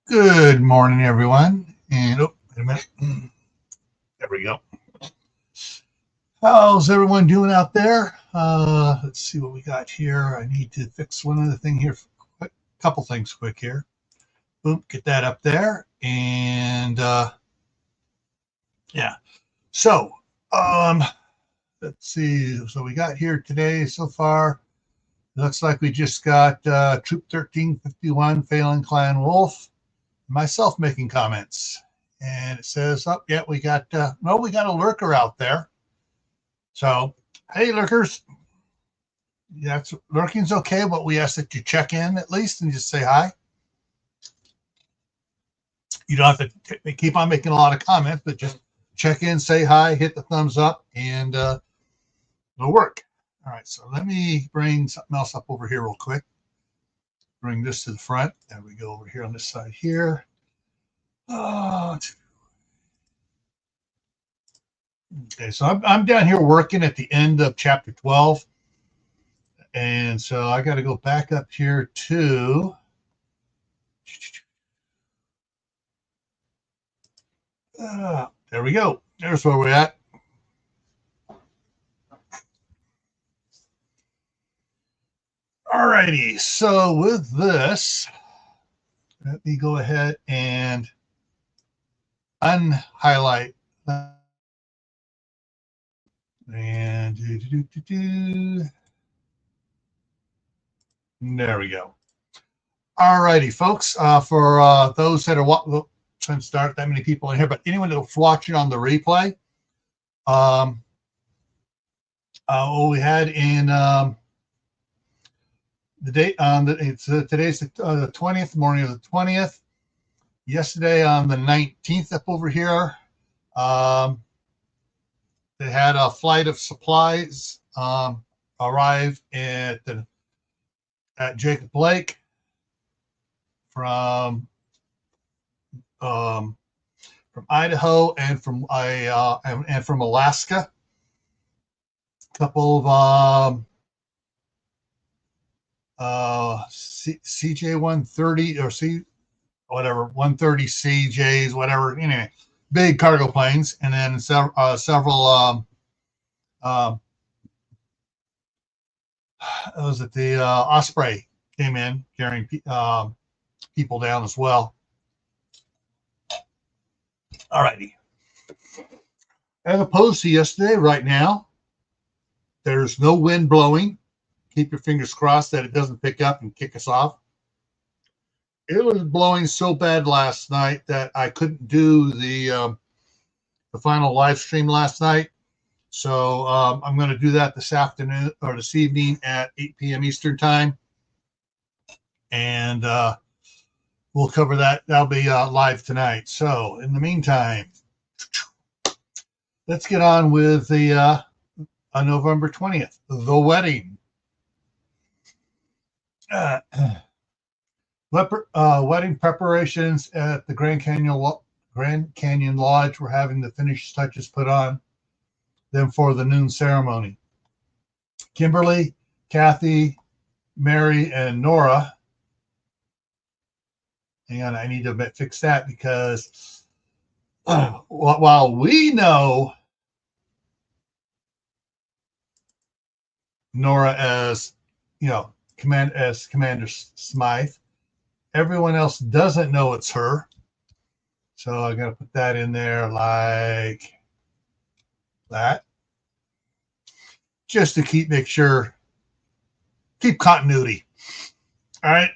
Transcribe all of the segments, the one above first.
Good morning, everyone. And oh, wait a minute. There we go. How's everyone doing out there? Let's see what we got here. I need to fix one other thing here. A couple things quick here. Boom, get that up there. And yeah. So let's see. So we got here today so far. Looks like we just got Troop 1351, Phelan Clan Wolf, myself making comments. And it says, oh, yeah, we got a lurker out there. So, hey, lurkers. Yeah, lurking's okay, but we ask that you check in at least and just say hi. You don't have to keep on making a lot of comments, but just check in, say hi, hit the thumbs up, and it'll work. All right, so let me bring something else up over here real quick. Bring this to the front. There we go, over here on this side here. Okay, so I'm down here working at the end of chapter 12. And so I got to go back up here to there we go. There's where we're at. Alrighty, so with this, let me go ahead and unhighlight and there we go. Alrighty, folks. For those that are since there aren't that many people in here, but anyone that's watching on the replay, what we had in the date on today's the 20th, morning of the 20th. Yesterday on the 19th, up over here, they had a flight of supplies arrive at Jacob Lake from Idaho and from Alaska. A couple of CJ-130 or whatever 130 CJs, whatever, anyway, big cargo planes, and then several was it the Osprey came in carrying people down as well. Alrighty. As opposed to yesterday, right now, there's no wind blowing. Keep your fingers crossed that it doesn't pick up and kick us off. It was blowing so bad last night that I couldn't do the final live stream last night. So I'm going to do that this afternoon or this evening at 8 p.m. Eastern time. And we'll cover that. That'll be live tonight. So in the meantime, let's get on with the on November 20th, the wedding. Wedding preparations at the Grand Canyon Lodge were having the finished touches put on them for the noon ceremony. Kimberly, Kathy, Mary, and Nora. Hang on, I need to fix that because while we know Nora as, Commander Smythe, everyone else doesn't know it's her. So I got to put that in there like that, just to make sure, keep continuity. All right.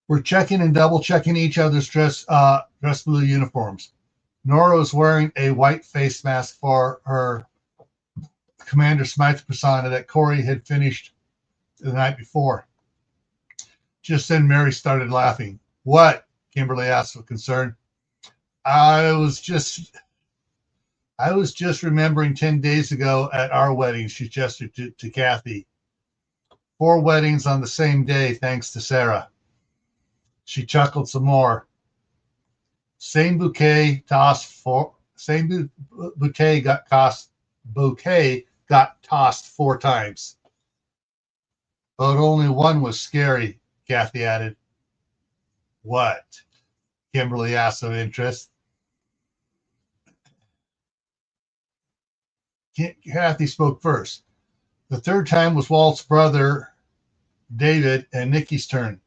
We're checking and double checking each other's dress blue uniforms. Nora was wearing a white face mask for her Commander Smythe persona that Corey had finished the night before. Just then Mary started laughing. What? Kimberly asked with concern. I was just remembering 10 days ago at our wedding, she gestured to Kathy. 4 weddings on the same day, thanks to Sarah. She chuckled some more. Same bouquet got tossed 4 times. But only one was scary, Kathy added. What? Kimberly asked with interest. Kathy spoke first. The third time was Walt's brother, David, and Nikki's turn.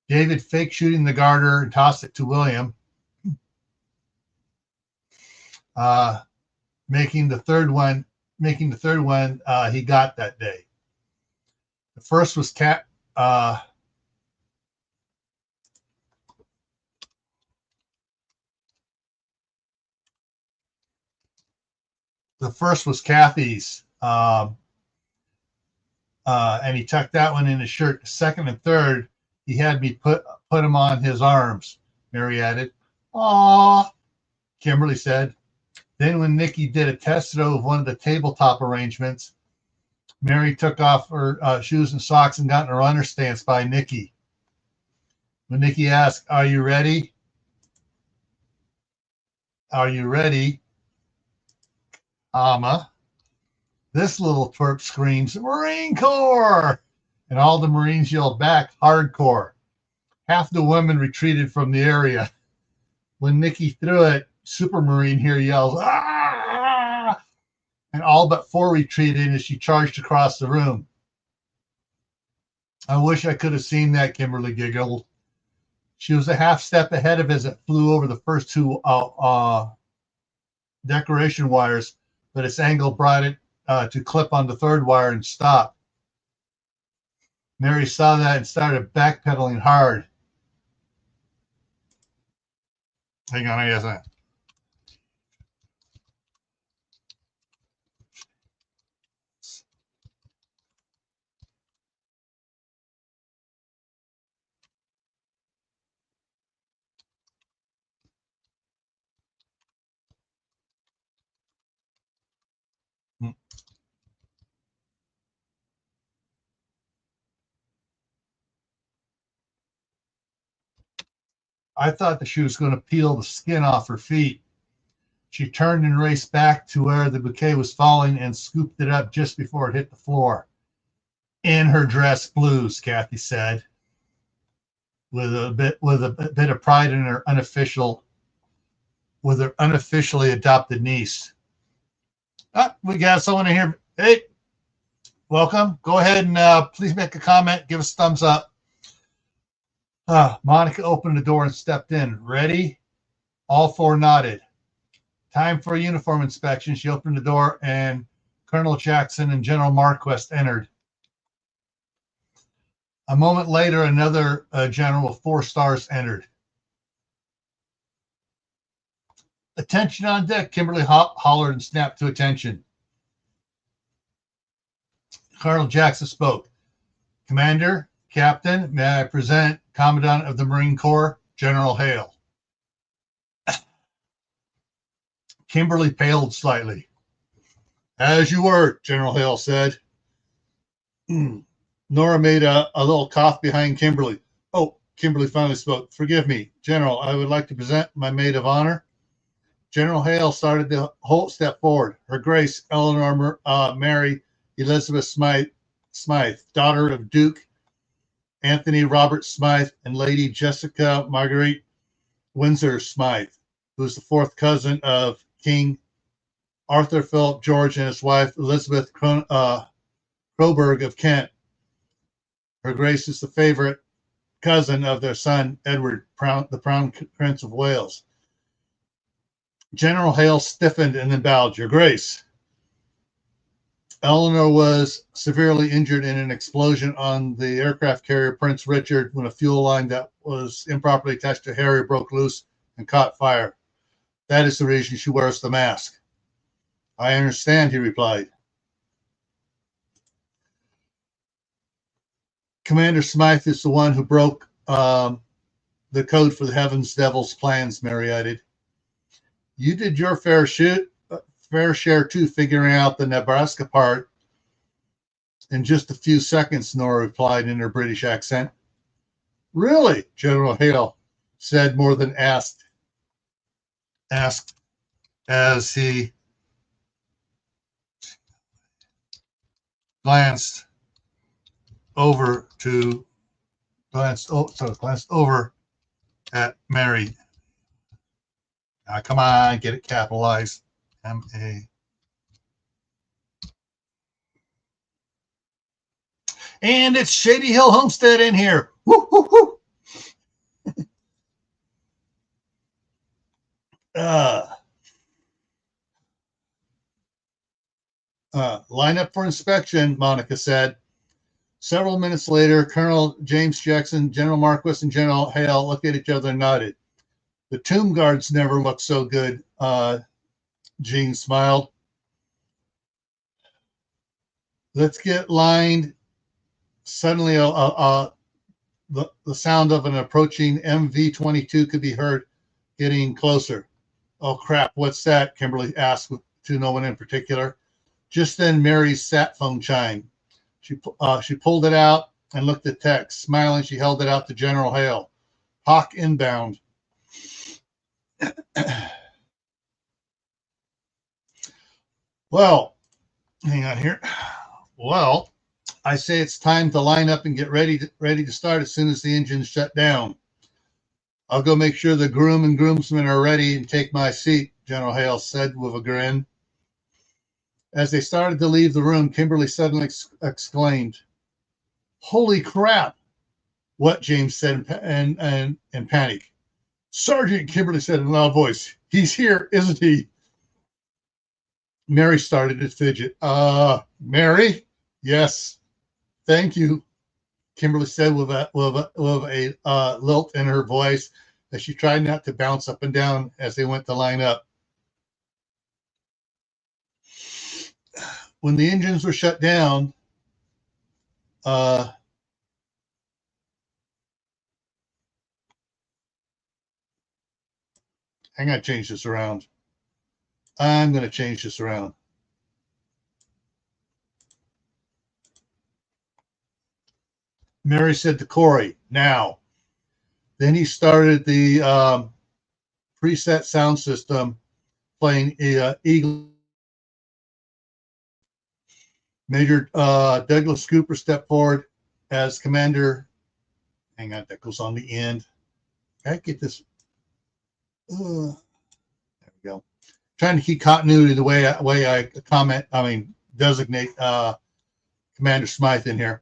David fake shooting the garter and tossed it to William, making the third one he got that day. The first was Kathy's, and he tucked that one in his shirt. The second and third, he had me put him on his arms, Mary added. Aw, Kimberly said. Then when Nikki did a test throw of one of the tabletop arrangements, Mary took off her shoes and socks and got in a runner stance by Nikki. When Nikki asked, "Are you ready? Are you ready?" This little twerp screams, "Marine Corps!" And all the Marines yelled back, "Hardcore." Half the women retreated from the area. When Nikki threw it, Supermarine here yells, "Ah!" And all but four retreated as she charged across the room. I wish I could have seen that, Kimberly giggled. She was a half step ahead of us as it flew over the first two decoration wires, but its angle brought it to clip on the third wire and stop. Mary saw that and started backpedaling hard. Hang on, I guess that. I thought that she was going to peel the skin off her feet. She turned and raced back to where the bouquet was falling and scooped it up just before it hit the floor. In her dress blues, Kathy said, with a bit of pride in her unofficially adopted niece. We got someone in here. Hey, welcome. Go ahead and please make a comment. Give us a thumbs up. Monica opened the door and stepped in. Ready? All four nodded. Time for a uniform inspection. She opened the door and Colonel Jackson and General Marquest entered. A moment later, another general with 4 stars entered. Attention on deck, Kimberly hollered and snapped to attention. Colonel Jackson spoke. Commander, Captain, may I present Commandant of the Marine Corps, General Hale. Kimberly paled slightly. As you were, General Hale said. Nora made a little cough behind Kimberly. Oh, Kimberly finally spoke. Forgive me, General, I would like to present my maid of honor. General Hale started the whole step forward. Her Grace Eleanor Mary Elizabeth Smythe, daughter of Duke Anthony Robert Smythe and Lady Jessica Marguerite Windsor Smythe, who is the 4th cousin of King Arthur Philip George and his wife Elizabeth Coburg of Kent. Her Grace is the favorite cousin of their son Edward, the Crown Prince of Wales. General Hale stiffened and then bowed. Your Grace. Eleanor was severely injured in an explosion on the aircraft carrier Prince Richard when a fuel line that was improperly attached to Harry broke loose and caught fire. That is the reason she wears the mask. I understand, he replied. Commander Smythe is the one who broke the code for the Heavens Devil's plans, Mary added. You did your fair share too, figuring out the Nebraska part in just a few seconds, Nora replied in her British accent. Really? General Hale said more than asked as he glanced over at Mary. Come on, get it capitalized. M-A. And it's Shady Hill Homestead in here. Woo, woo, woo. Line up for inspection, Monica said. Several minutes later, Colonel James Jackson, General Marquis, and General Hale looked at each other and nodded. The tomb guards never looked so good, Jean smiled. Let's get lined. Suddenly, the sound of an approaching MV-22 could be heard getting closer. Oh, crap, what's that? Kimberly asked to no one in particular. Just then, Mary's sat phone chimed. She pulled it out and looked at text. Smiling, she held it out to General Hale. Hawk inbound. Well, hang on here. Well, I say it's time to line up and get ready to start as soon as the engines shut down. I'll go make sure the groom and groomsmen are ready and take my seat, General Hale said with a grin. As they started to leave the room, Kimberly suddenly exclaimed, "Holy crap!" What? James said in panic. Sergeant, Kimberly said in a loud voice. He's here, isn't he? Mary started to fidget. Mary? Yes. Thank you, Kimberly said with a lilt in her voice as she tried not to bounce up and down as they went to line up. When the engines were shut down, I'm going to change this around. Mary said to Corey, now. Then he started the preset sound system playing Eagle. Major Douglas Cooper stepped forward as commander. Hang on, that goes on the end. I get this. There we go. Trying to keep continuity the way I designate Commander Smythe in here.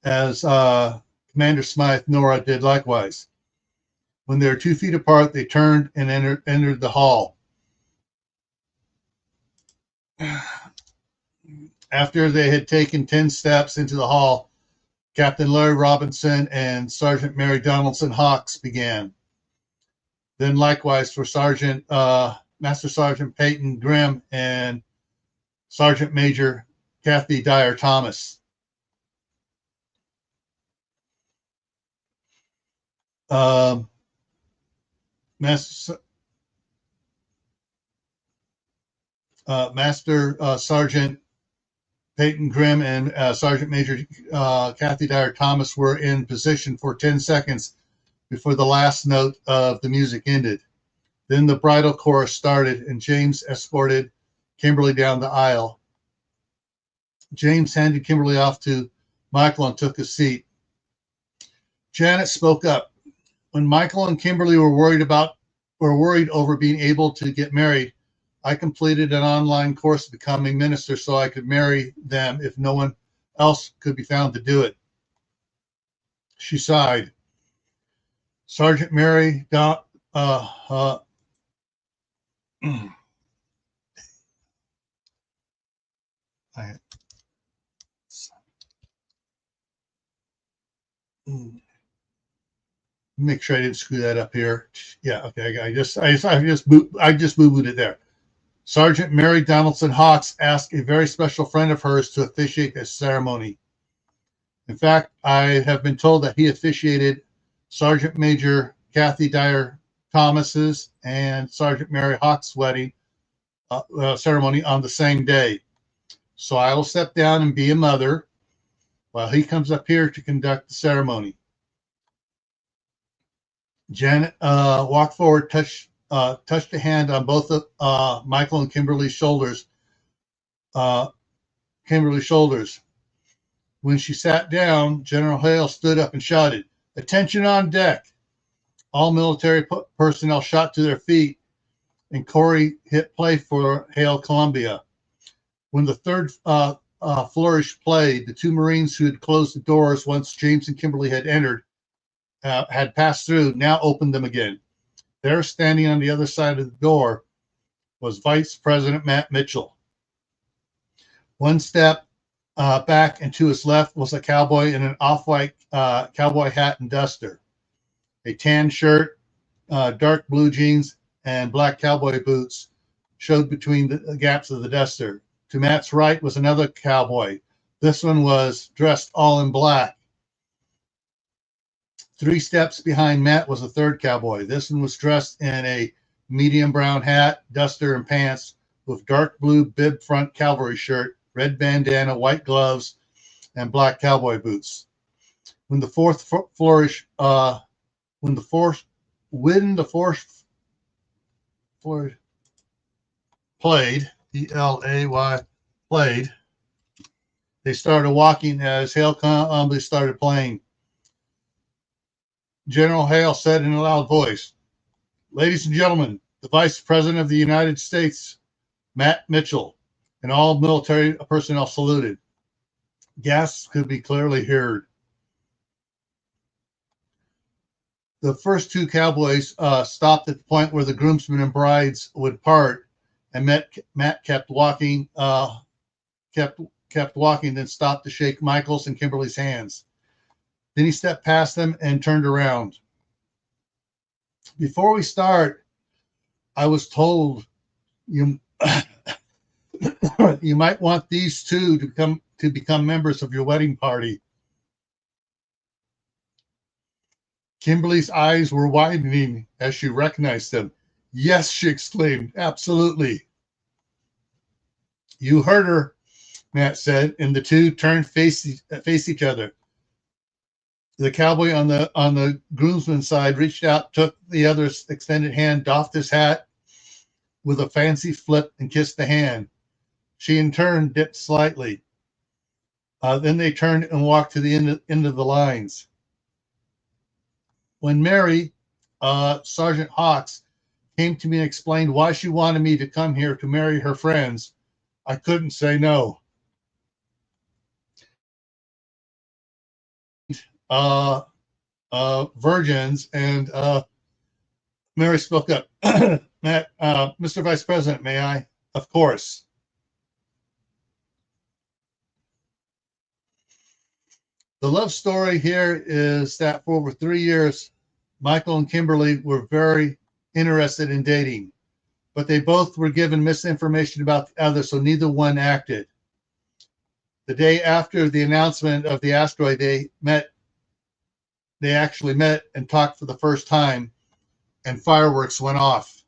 As Commander Smythe, Nora did likewise. When they were 2 feet apart, they turned and entered the hall. After they had taken 10 steps into the hall, Captain Larry Robinson and Sergeant Mary Donaldson Hawks began. Then likewise for Master Sergeant Peyton Grimm and Sergeant Major Kathy Dyer Thomas. Master Sergeant Peyton Grimm and Sergeant Major Kathy Dyer Thomas were in position for 10 seconds before the last note of the music ended. Then the bridal chorus started and James escorted Kimberly down the aisle. James handed Kimberly off to Michael and took a seat. Janet spoke up. When Michael and Kimberly were worried over being able to get married, I completed an online course becoming minister so I could marry them if no one else could be found to do it. She sighed. Sergeant Mary make sure I didn't screw that up here. Yeah, okay. I just boo-booed it there. Sergeant Mary Donaldson Hawks asked a very special friend of hers to officiate this ceremony. In fact, I have been told that he officiated Sergeant Major Kathy Dyer Thomas's and Sergeant Mary Hawks' wedding ceremony on the same day. So I will step down and be a mother while he comes up here to conduct the ceremony. Janet walked forward, touched a hand on both of Michael and Kimberly's shoulders. When she sat down, General Hale stood up and shouted, "Attention on deck." All military personnel shot to their feet, and Corey hit play for Hail Columbia. When the third flourish played, the two Marines who had closed the doors once James and Kimberly had entered, had passed through, now opened them again. There, standing on the other side of the door, was Vice President Matt Mitchell. One step back and to his left was a cowboy in an off-white cowboy hat and duster, a tan shirt, dark blue jeans, and black cowboy boots showed between the gaps of the duster. To Matt's right was another cowboy. This one was dressed all in black. 3 steps behind Matt was a third cowboy. This one was dressed in a medium brown hat, duster, and pants with dark blue bib front cavalry shirt, red bandana, white gloves, and black cowboy boots. When the fourth flourish, played, E-L-A-Y, played, they started walking as Hail Columbia started playing. General Hale said in a loud voice, "Ladies and gentlemen, the Vice President of the United States, Matt Mitchell," and all military personnel saluted. Gasps could be clearly heard. The first 2 cowboys stopped at the point where the groomsmen and brides would part, and Matt kept walking, then stopped to shake Michael's and Kimberly's hands. Then he stepped past them and turned around. "Before we start, I was told you you might want these 2 to become members of your wedding party." Kimberly's eyes were widening as she recognized them. "Yes," she exclaimed, "absolutely." "You heard her," Matt said, and the 2 turned face each other. The cowboy on the groomsman's side reached out, took the other's extended hand, doffed his hat with a fancy flip, and kissed the hand. She in turn dipped slightly. Then they turned and walked to the end of the lines. When Mary, Sergeant Hawks, came to me and explained why she wanted me to come here to marry her friends, I couldn't say no. Virgins, and Mary spoke up. "Matt, Mr. Vice President, may I?" "Of course." The love story here is that for over 3 years, Michael and Kimberly were very interested in dating, but they both were given misinformation about the other, so neither one acted. The day after the announcement of the asteroid, they actually met and talked for the first time, and fireworks went off.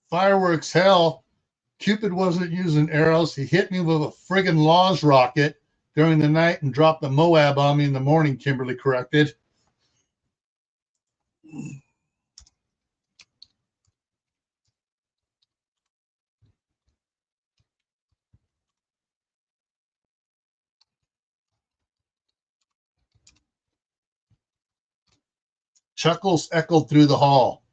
Fireworks, hell. Cupid wasn't using arrows. He hit me with a friggin' Laws rocket during the night and dropped the Moab on me in the morning, Kimberly corrected. Chuckles echoed through the hall.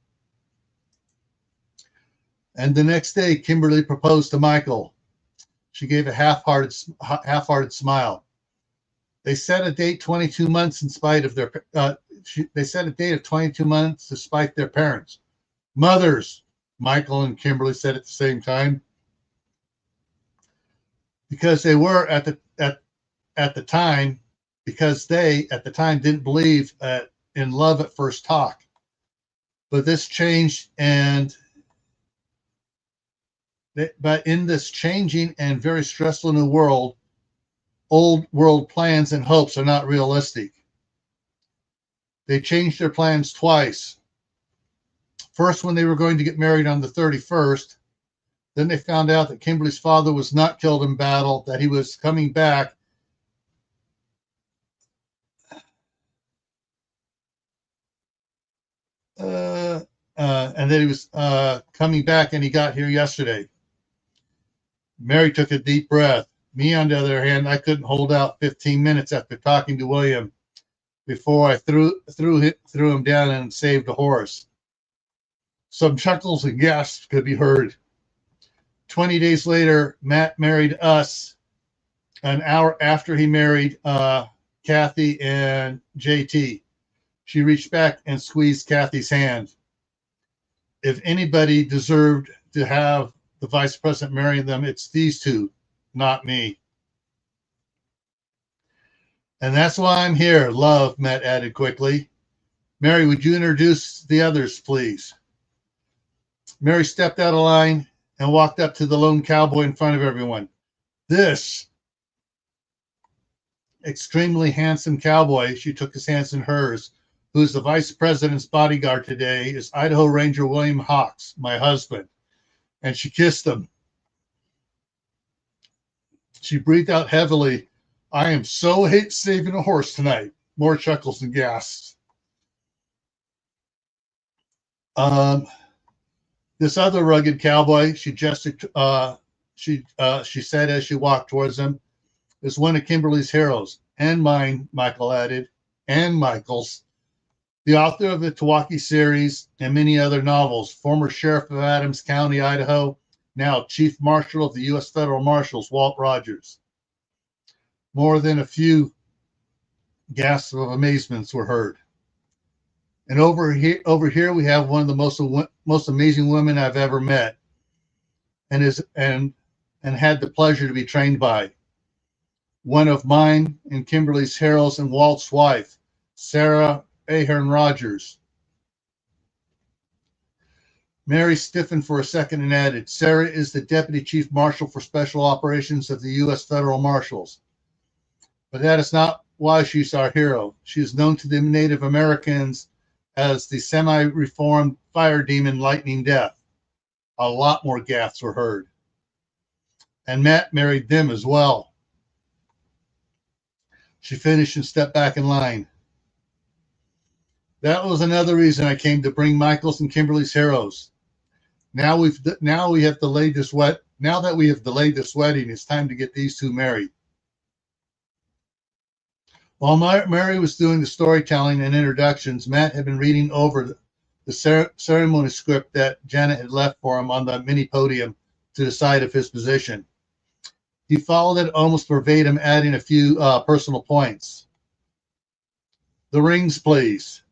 And the next day, Kimberly proposed to Michael. She gave a half-hearted smile. They set a date 22 months in spite of their. They set a date of 22 months despite their parents. Mothers, Michael and Kimberly said at the same time, because they were at the time, because they at the time didn't believe in love at first talk. But this changed, but in this changing and very stressful new world, old world plans and hopes are not realistic. They changed their plans twice. First, when they were going to get married on the 31st, then they found out that Kimberly's father was not killed in battle, that he was coming back. And that he was coming back, and he got here yesterday. Mary took a deep breath. Me, on the other hand, I couldn't hold out 15 minutes after talking to William before I threw him down and saved a horse. Some chuckles and gasps could be heard. 20 days later, Matt married us. An hour after he married Kathy and JT, she reached back and squeezed Kathy's hand. If anybody deserved to have the vice president marry them, it's these two, not me. And that's why I'm here, love, Matt added quickly. Mary, would you introduce the others, please? Mary stepped out of line and walked up to the lone cowboy in front of everyone. This extremely handsome cowboy, she took his hands in hers, who's the vice president's bodyguard today, is Idaho Ranger William Hawks, my husband. And she kissed him. She breathed out heavily. I am so hate saving a horse tonight. More chuckles and gasps. This other rugged cowboy, she gestured, she said as she walked towards him, is one of Kimberly's heroes, and mine, Michael added, and Michael's. The author of the Milwaukee series and many other novels, former Sheriff of Adams County, Idaho, now Chief Marshal of the U.S. Federal Marshals, Walt Rogers. More than a few gasps of amazement were heard. And over here we have one of the most amazing women I've ever met, and had the pleasure to be trained by. One of mine and Kimberly's heroes and Walt's wife, Sarah Ahern Rogers. Mary stiffened for a second and added, Sarah is the Deputy Chief Marshal for Special Operations of the U.S. Federal Marshals. But that is not why she's our hero. She is known to the Native Americans as the semi-reformed fire demon Lightning Death. A lot more gasps were heard. And Matt married them as well. She finished and stepped back in line. That was another reason I came to bring Michael's and Kimberly's heroes. Now we have delayed this Now that we have delayed this wedding, it's time to get these two married. While Mary was doing the storytelling and introductions, Matt had been reading over the ceremony script that Janet had left for him on the mini podium to the side of his position. He followed it almost verbatim, adding a few personal points. The rings, please.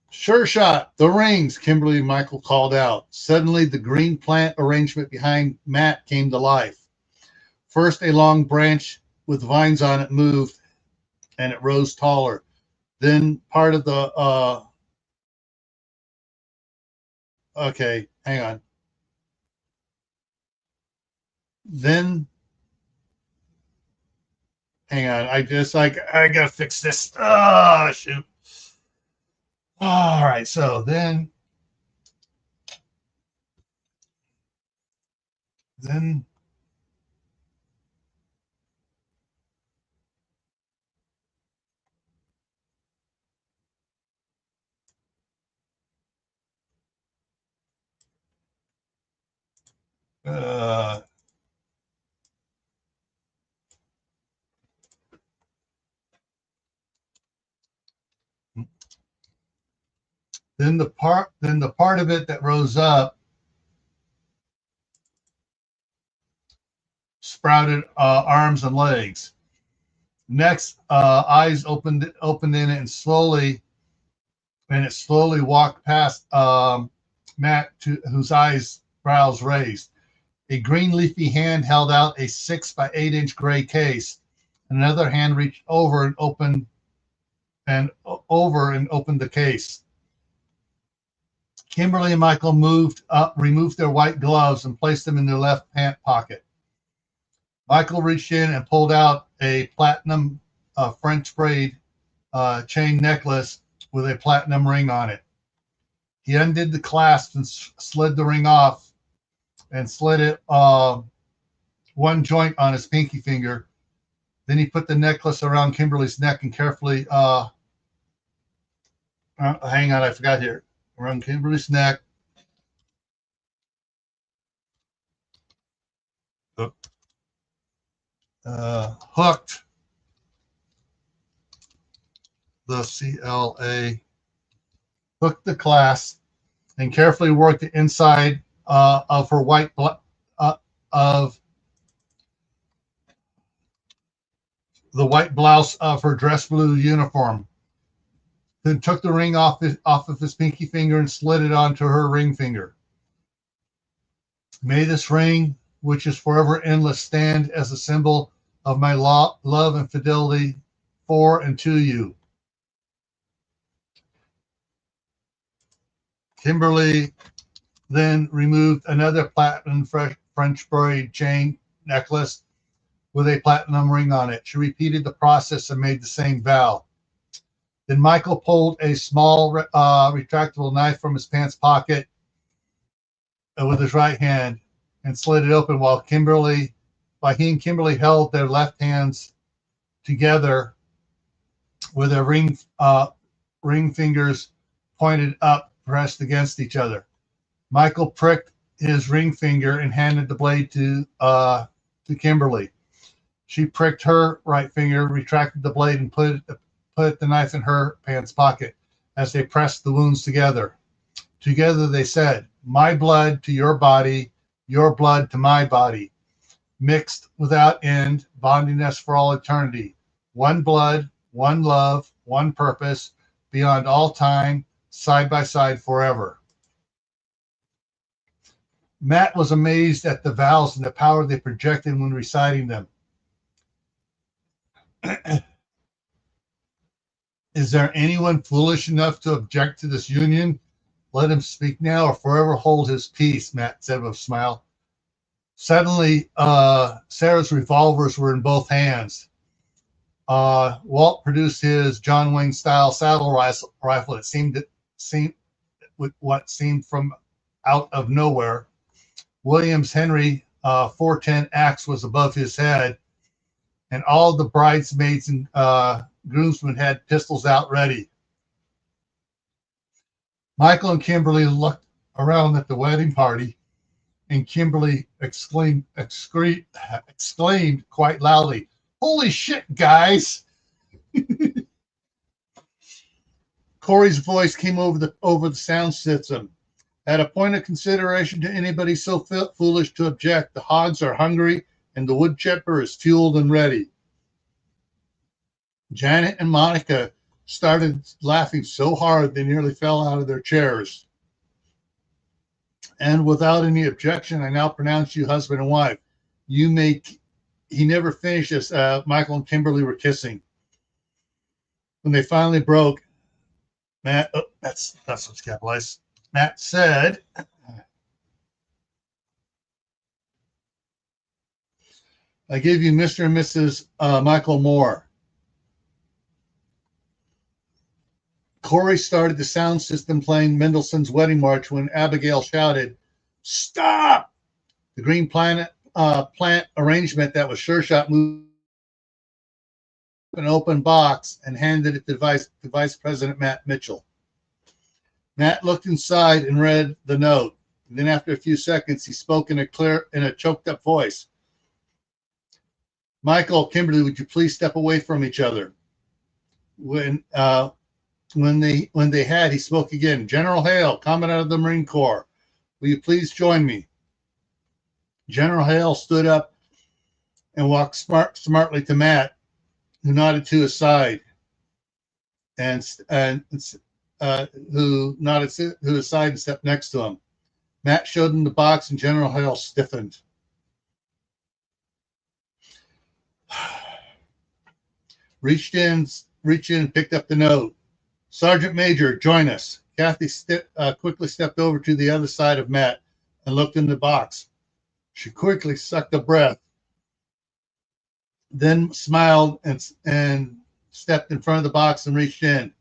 Sure shot, the rings, Kimberly and Michael called out. Suddenly, the green plant arrangement behind Matt came to life. First, a long branch with vines on it moved, and it rose taller. Then part of the, okay, hang on. Then, hang on, I gotta fix this. Oh, shoot. All right, so then the part of it that rose up sprouted arms and legs. Next, eyes opened in it, and it slowly walked past Matt, whose brows raised. A green leafy hand held out a 6 by 8 inch gray case. Another hand reached over and opened the case. Kimberly and Michael removed their white gloves and placed them in their left pant pocket. Michael reached in and pulled out a platinum French braid chain necklace with a platinum ring on it. He undid the clasp and slid the ring off and slid it one joint on his pinky finger. Then he put the necklace around Kimberly's neck and carefully, hang on, I forgot here. Around Kimberly's neck. hooked the CLA, hooked the clasp, and carefully worked the inside of her white of the white blouse of her dress blue uniform. Then took the ring off of his pinky finger and slid it onto her ring finger. May this ring, which is forever endless, stand as a symbol of my love and fidelity for and to you. Kimberly then removed another platinum French braid chain necklace with a platinum ring on it. She repeated the process and made the same vow. Then Michael pulled a small retractable knife from his pants pocket with his right hand and slid it open while he and Kimberly held their left hands together with their ring fingers pointed up, pressed against each other. Michael pricked his ring finger and handed the blade to Kimberly. She pricked her right finger, retracted the blade, and put the knife in her pants pocket as they pressed the wounds together. Together they said, "My blood to your body, your blood to my body, mixed without end, bonding us for all eternity. One blood, one love, one purpose, beyond all time, side by side forever." Matt was amazed at the vows and the power they projected when reciting them. Is there anyone foolish enough to object to this union? Let him speak now or forever hold his peace, Matt said with a smile. Suddenly, Sarah's revolvers were in both hands. Walt produced his John Wayne style saddle rifle. It seemed with what seemed from out of nowhere. William's Henry 410 axe was above his head, and all the bridesmaids and groomsmen had pistols out ready. Michael and Kimberly looked around at the wedding party, and Kimberly exclaimed quite loudly, "Holy shit, guys!" Corey's voice came over the sound system. At a point of consideration to anybody so foolish to object, the hogs are hungry and the wood chipper is fueled and ready. Janet and Monica started laughing so hard they nearly fell out of their chairs. "And without any objection, I now pronounce you husband and wife." He never finished as Michael and Kimberly were kissing. When they finally broke, Matt, that's what's capitalized. Matt said, "I give you Mr. and Mrs. Michael Moore." Corey started the sound system playing Mendelssohn's Wedding March when Abigail shouted, "Stop!" The green plant arrangement that was Sure Shot moved an open box and handed it to Vice President Matt Mitchell. Matt looked inside and read the note. And then after a few seconds, he spoke in a choked up voice. "Michael, Kimberly, would you please step away from each other?" When they had, he spoke again. "General Hale, Commandant of the Marine Corps, will you please join me?" General Hale stood up and walked smartly to Matt, who nodded to his side, and stepped next to him. Matt showed him the box, and General Hale stiffened. Reached in and picked up the note. "Sergeant Major, join us." Kathy quickly stepped over to the other side of Matt and looked in the box. She quickly sucked a breath, then smiled and stepped in front of the box and reached in.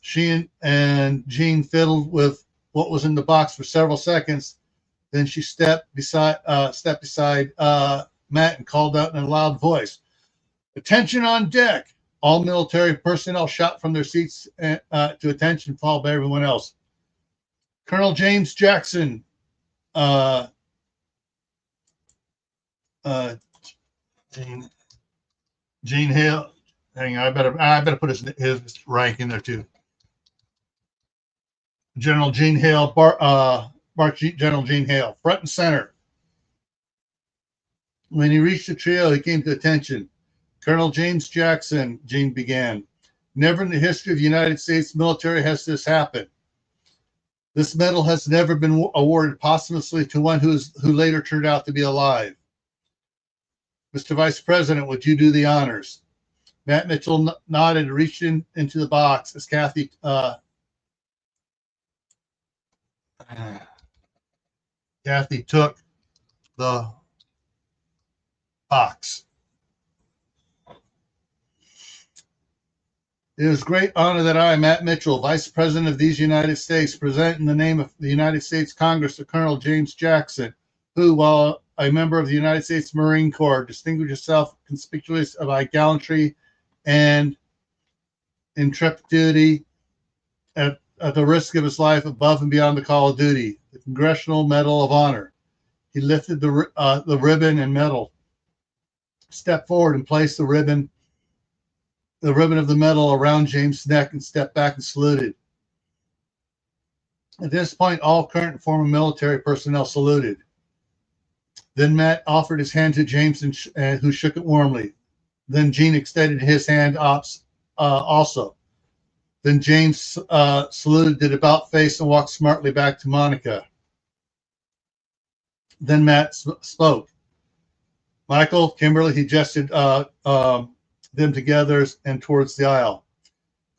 She and Jean fiddled with what was in the box for several seconds. Then she stepped beside Matt and called out in a loud voice, "Attention on deck!" All military personnel shot from their seats to attention, followed by everyone else. Colonel James Jackson, Gene Hale. Hang on, I better put his rank in there too. General Gene Hale, General Gene Hale, front and center. When he reached the trio, he came to attention. Colonel James Jackson, Gene began. Never in the history of the United States military has this happened. This medal has never been awarded posthumously to one who later turned out to be alive. Mr. Vice President, would you do the honors? Matt Mitchell nodded and reached into the box as Kathy took the box. It is great honor that I, Matt Mitchell, Vice President of these United States, present in the name of the United States Congress to Colonel James Jackson, who, while a member of the United States Marine Corps, distinguished himself conspicuously by gallantry and intrepidity at the risk of his life above and beyond the call of duty. The Congressional Medal of Honor. He lifted the ribbon and medal, stepped forward and placed the ribbon of the medal around James' neck and stepped back and saluted. At this point, all current and former military personnel saluted. Then Matt offered his hand to James, who shook it warmly. Then Gene extended his hand also. Then James saluted, did about face, and walked smartly back to Monica. Then Matt spoke. Michael, Kimberley, he gestured them together and towards the aisle.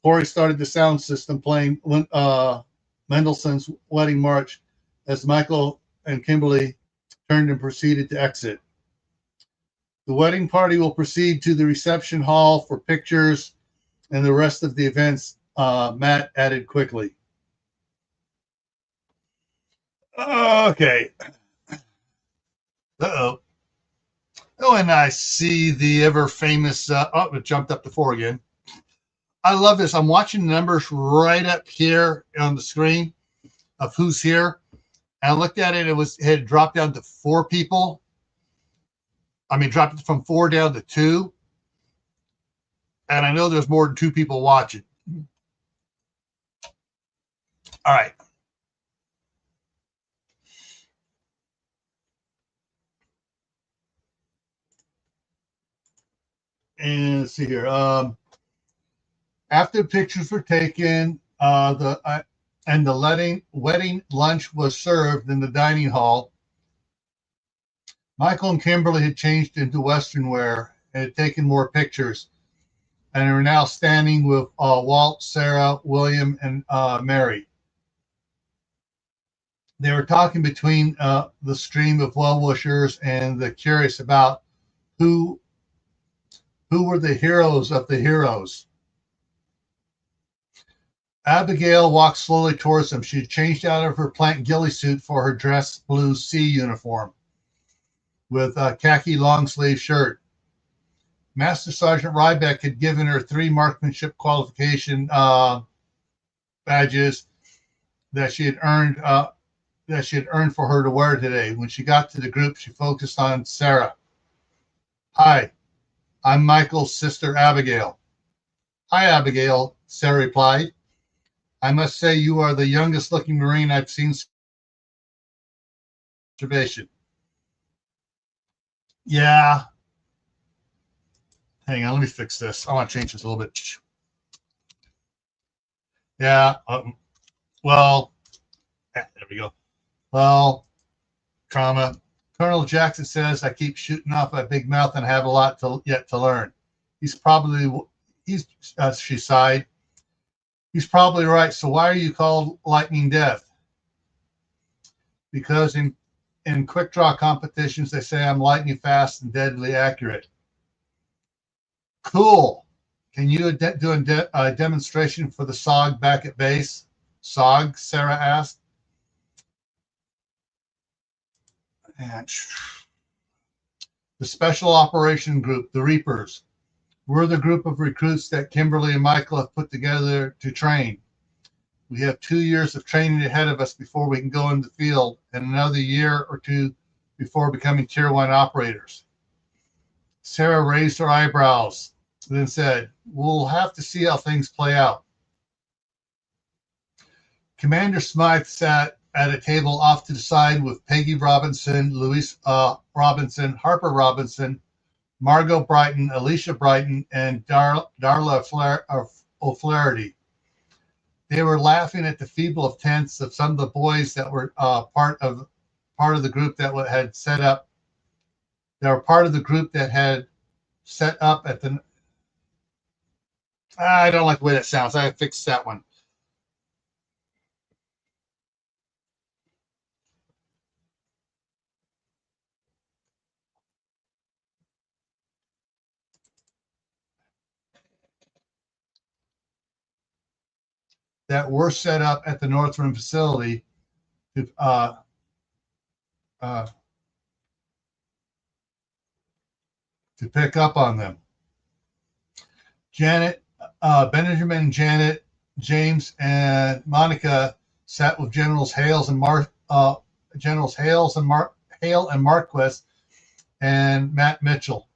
Corey started the sound system playing Mendelssohn's Wedding March as Michael and Kimberley turned and proceeded to exit. The wedding party will proceed to the reception hall for pictures and the rest of the events, Matt added quickly. Okay. Uh-oh. Oh, and I see the ever famous, it jumped up to 4 again. I love this. I'm watching the numbers right up here on the screen of who's here. And I looked at it, it had dropped down to 4 people. I mean, dropped from 4 down to 2. And I know there's more than 2 people watching. All right. And let's see here. After the pictures were taken, the wedding lunch was served in the dining hall. Michael and Kimberley had changed into Western wear and had taken more pictures, and are now standing with Walt, Sarah, William, and Mary. They were talking between the stream of well-wishers and the curious about who were the heroes of the heroes. Abigail walked slowly towards them. She had changed out of her plant ghillie suit for her dress blue sea uniform with a khaki long-sleeve shirt. Master Sergeant Rybeck had given her 3 marksmanship qualification badges that she had earned for her to wear today. When she got to the group, she focused on Sarah. Hi, I'm Michael's sister, Abigail. Hi, Abigail, Sarah replied. I must say you are the youngest looking Marine I've seen. Observation. Yeah. Hang on, let me fix this. I want to change this a little bit. Yeah. Well, there we go. Well, comma. Colonel Jackson says I keep shooting off my big mouth and I have a lot yet to learn. She sighed. He's probably right. So why are you called Lightning Death? Because in quick draw competitions, they say I'm lightning fast and deadly accurate. Cool. Can you do a demonstration for the SOG back at base? SOG, Sarah asked. And the Special Operation Group, the Reapers. We're the group of recruits that Kimberley and Michael have put together to train. We have 2 years of training ahead of us before we can go in the field, and another year or 2 before becoming Tier 1 operators. Sarah raised her eyebrows, then said, "We'll have to see how things play out." Commander Smythe sat at a table off to the side with Peggy Robinson, Louise Robinson, Harper Robinson, Margot Brighton, Alicia Brighton, and Darla O'Flaherty. They were laughing at the feeble attempts of some of the boys that were part of the group that had set up. They were part of the group that had set up at the. I don't like the way that sounds. I fixed that one. That were set up at the Northern facility to uh, to pick up on them. Benjamin, Janet, James, and Monica sat with Generals Hale and Marquis and Matt Mitchell.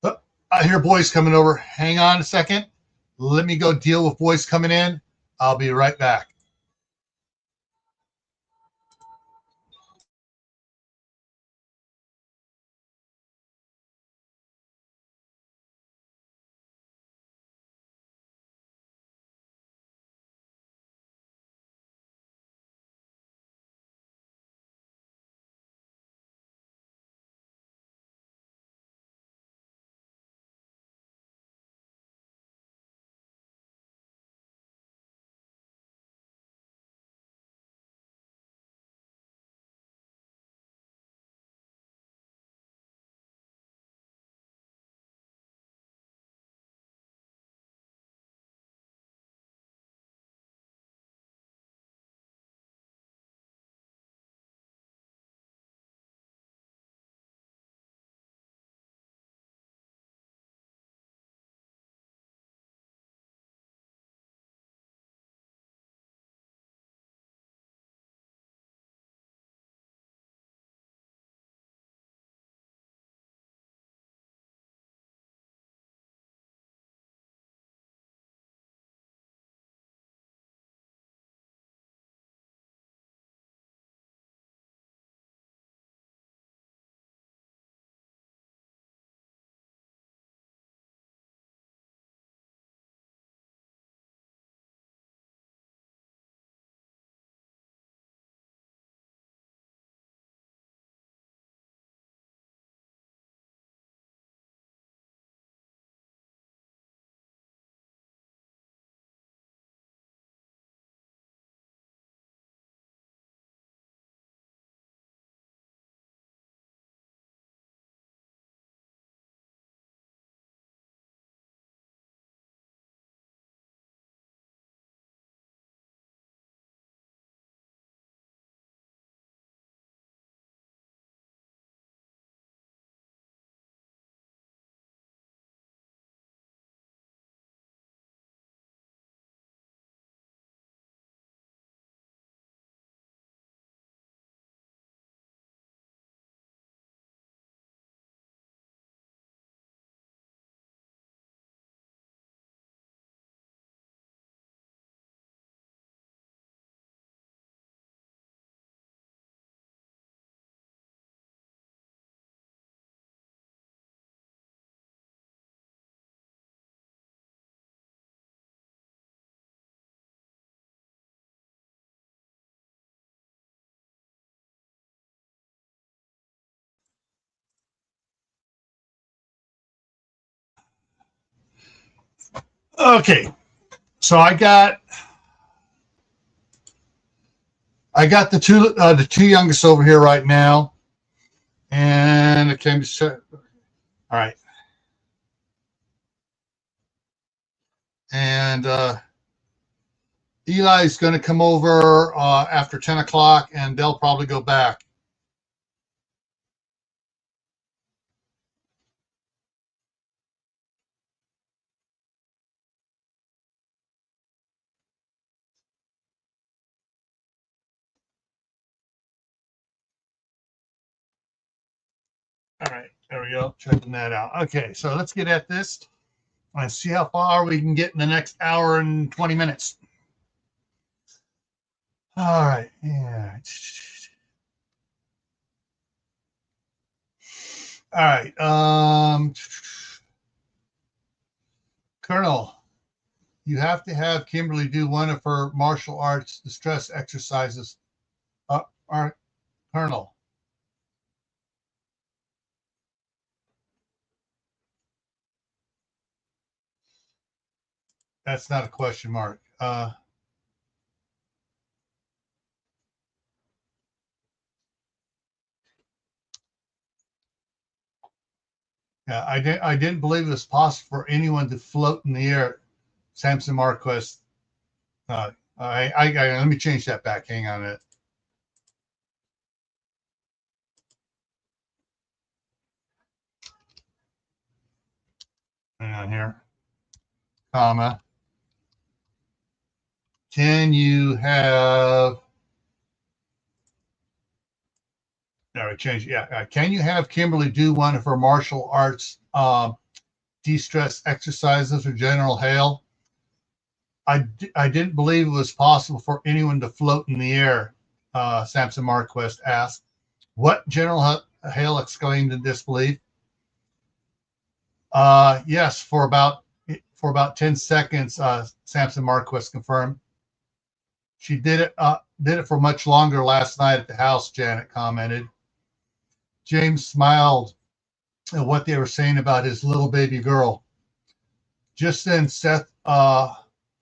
Oh, I hear boys coming over. Hang on a second. Let me go deal with boys coming in. I'll be right back. Okay, so I got the two youngest over here right now, and it can be set. All right, and Eli's going to come over after 10 o'clock, and they'll probably go back. All right, there we go. Checking that out. Okay, so let's get at this and see how far we can get in the next hour and 20 minutes. All right. Yeah. All right. Colonel, you have to have Kimberly do one of her martial arts distress exercises. Colonel. That's not a question mark. Yeah, I didn't believe it was possible for anyone to float in the air. Samson Marquez. Let me change that back. Hang on a minute. Hang on here. Comma. Can you have? No, I changed. Yeah. Can you have Kimberly do one of her martial arts de-stress exercises with General Hale? I didn't believe it was possible for anyone to float in the air. Samson Marquez asked. What? General Hale exclaimed in disbelief. Yes, for about 10 seconds, Samson Marquez confirmed. She did it for much longer last night at the house, Janet commented. James smiled at what they were saying about his little baby girl. Just then, Seth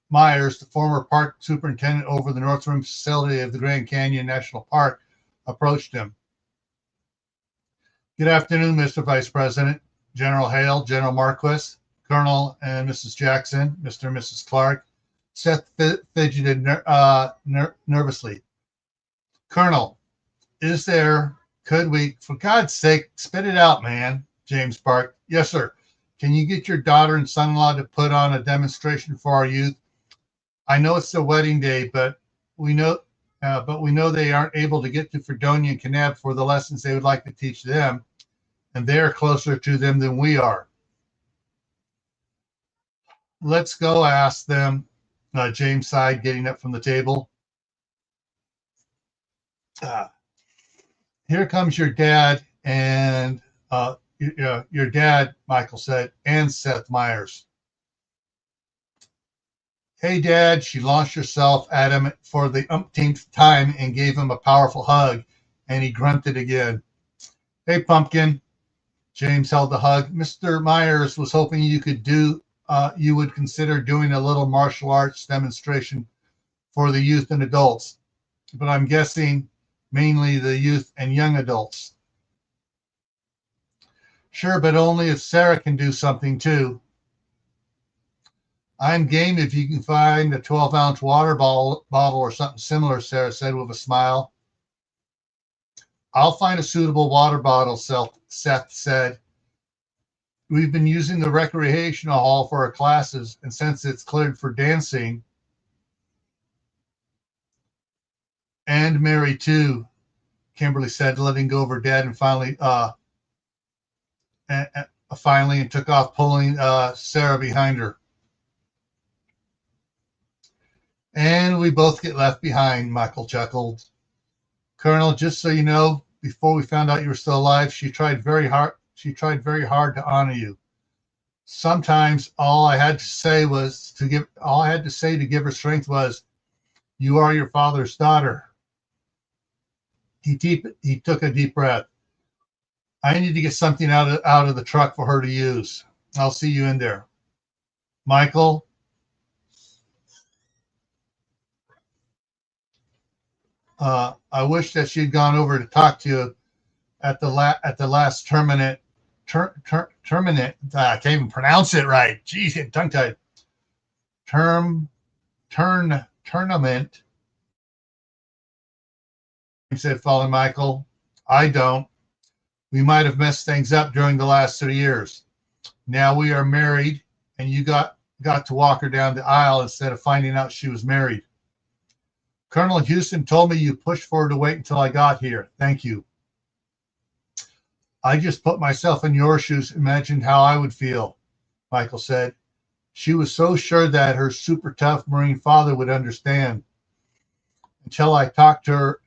Myers, the former park superintendent over the North Rim facility of the Grand Canyon National Park, approached him. Good afternoon, Mr. Vice President, General Hale, General Marquez, Colonel and Mrs. Jackson, Mr. and Mrs. Clark. Seth fidgeted nervously. Colonel, could we, for God's sake, spit it out, man, James barked. Yes, sir. Can you get your daughter and son-in-law to put on a demonstration for our youth? I know it's their wedding day, but we know they aren't able to get to Fredonia and Kanab for the lessons they would like to teach them, and they are closer to them than we are. Let's go ask them, James sighed, getting up from the table. Here comes your dad and your dad, Michael said, and Seth Myers. Hey, Dad, she launched herself at him for the umpteenth time and gave him a powerful hug, and he grunted again. Hey, Pumpkin. James held the hug. Mr. Myers was hoping you would consider doing a little martial arts demonstration for the youth and adults, but I'm guessing mainly the youth and young adults. Sure, but only if Sarah can do something too. I'm game if you can find a 12-ounce water bottle or something similar, Sarah said with a smile. I'll find a suitable water bottle, Seth said. We've been using the recreational hall for our classes, and since it's cleared for dancing, and Mary too, Kimberly said, letting go of her dad and finally and took off, pulling Sarah behind her. And we both get left behind, Michael chuckled. Colonel, just so you know, before we found out you were still alive, she tried very hard to honor you. Sometimes all I had to say to give her strength was, you are your father's daughter. He took a deep breath. I need to get something out of the truck for her to use. I'll see you in there. Michael, I wish that she'd gone over to talk to you at the last tournament. I can't even pronounce it right. Jeez, getting tongue-tied. Tournament. He said, following Michael. I don't. We might have messed things up during the last 3 years. Now we are married, and you got to walk her down the aisle instead of finding out she was married. Colonel Houston told me you pushed for her to wait until I got here. Thank you. I just put myself in your shoes, imagined how I would feel, Michael said. She was so sure that her super tough Marine father would understand until I talked to her,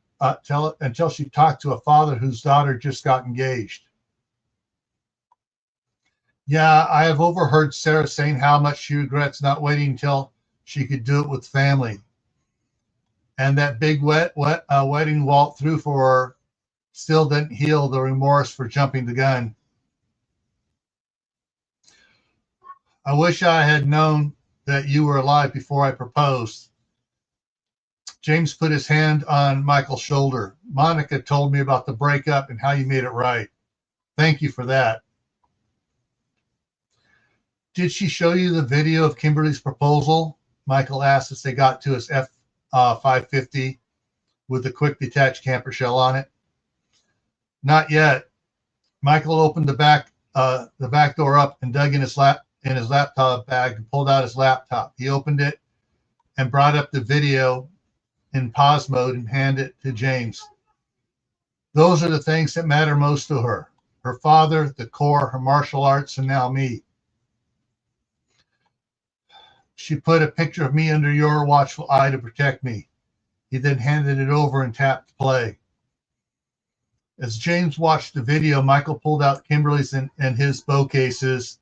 until she talked to a father whose daughter just got engaged. Yeah, I have overheard Sarah saying how much she regrets not waiting until she could do it with family. And that big wedding Walt threw for her still didn't heal the remorse for jumping the gun. I wish I had known that you were alive before I proposed. James put his hand on Michael's shoulder. Monica told me about the breakup and how you made it right. Thank you for that. Did she show you the video of Kimberly's proposal? Michael asked as they got to his F-550 with the quick detached camper shell on it. Not yet. Michael opened the back door up and dug in his laptop bag and pulled out his laptop. He opened it and brought up the video in pause mode and handed it to James. Those are the things that matter most to her. Her father, the Corps, her martial arts, and now me. She put a picture of me under your watchful eye to protect me. He then handed it over and tapped play. As James watched the video, Michael pulled out Kimberly's and his bow cases,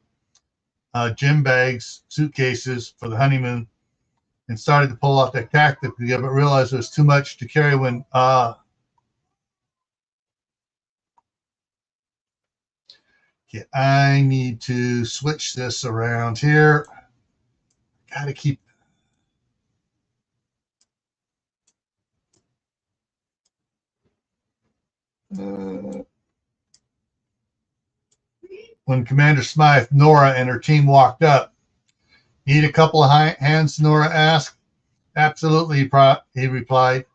gym bags, suitcases for the honeymoon, and started to pull off that tactic, but realized it was too much to carry when okay, I need to switch this around here. Got to keep when Commander Smythe, Nora, and her team walked up. Need a couple of hands, Nora asked. Absolutely, he replied.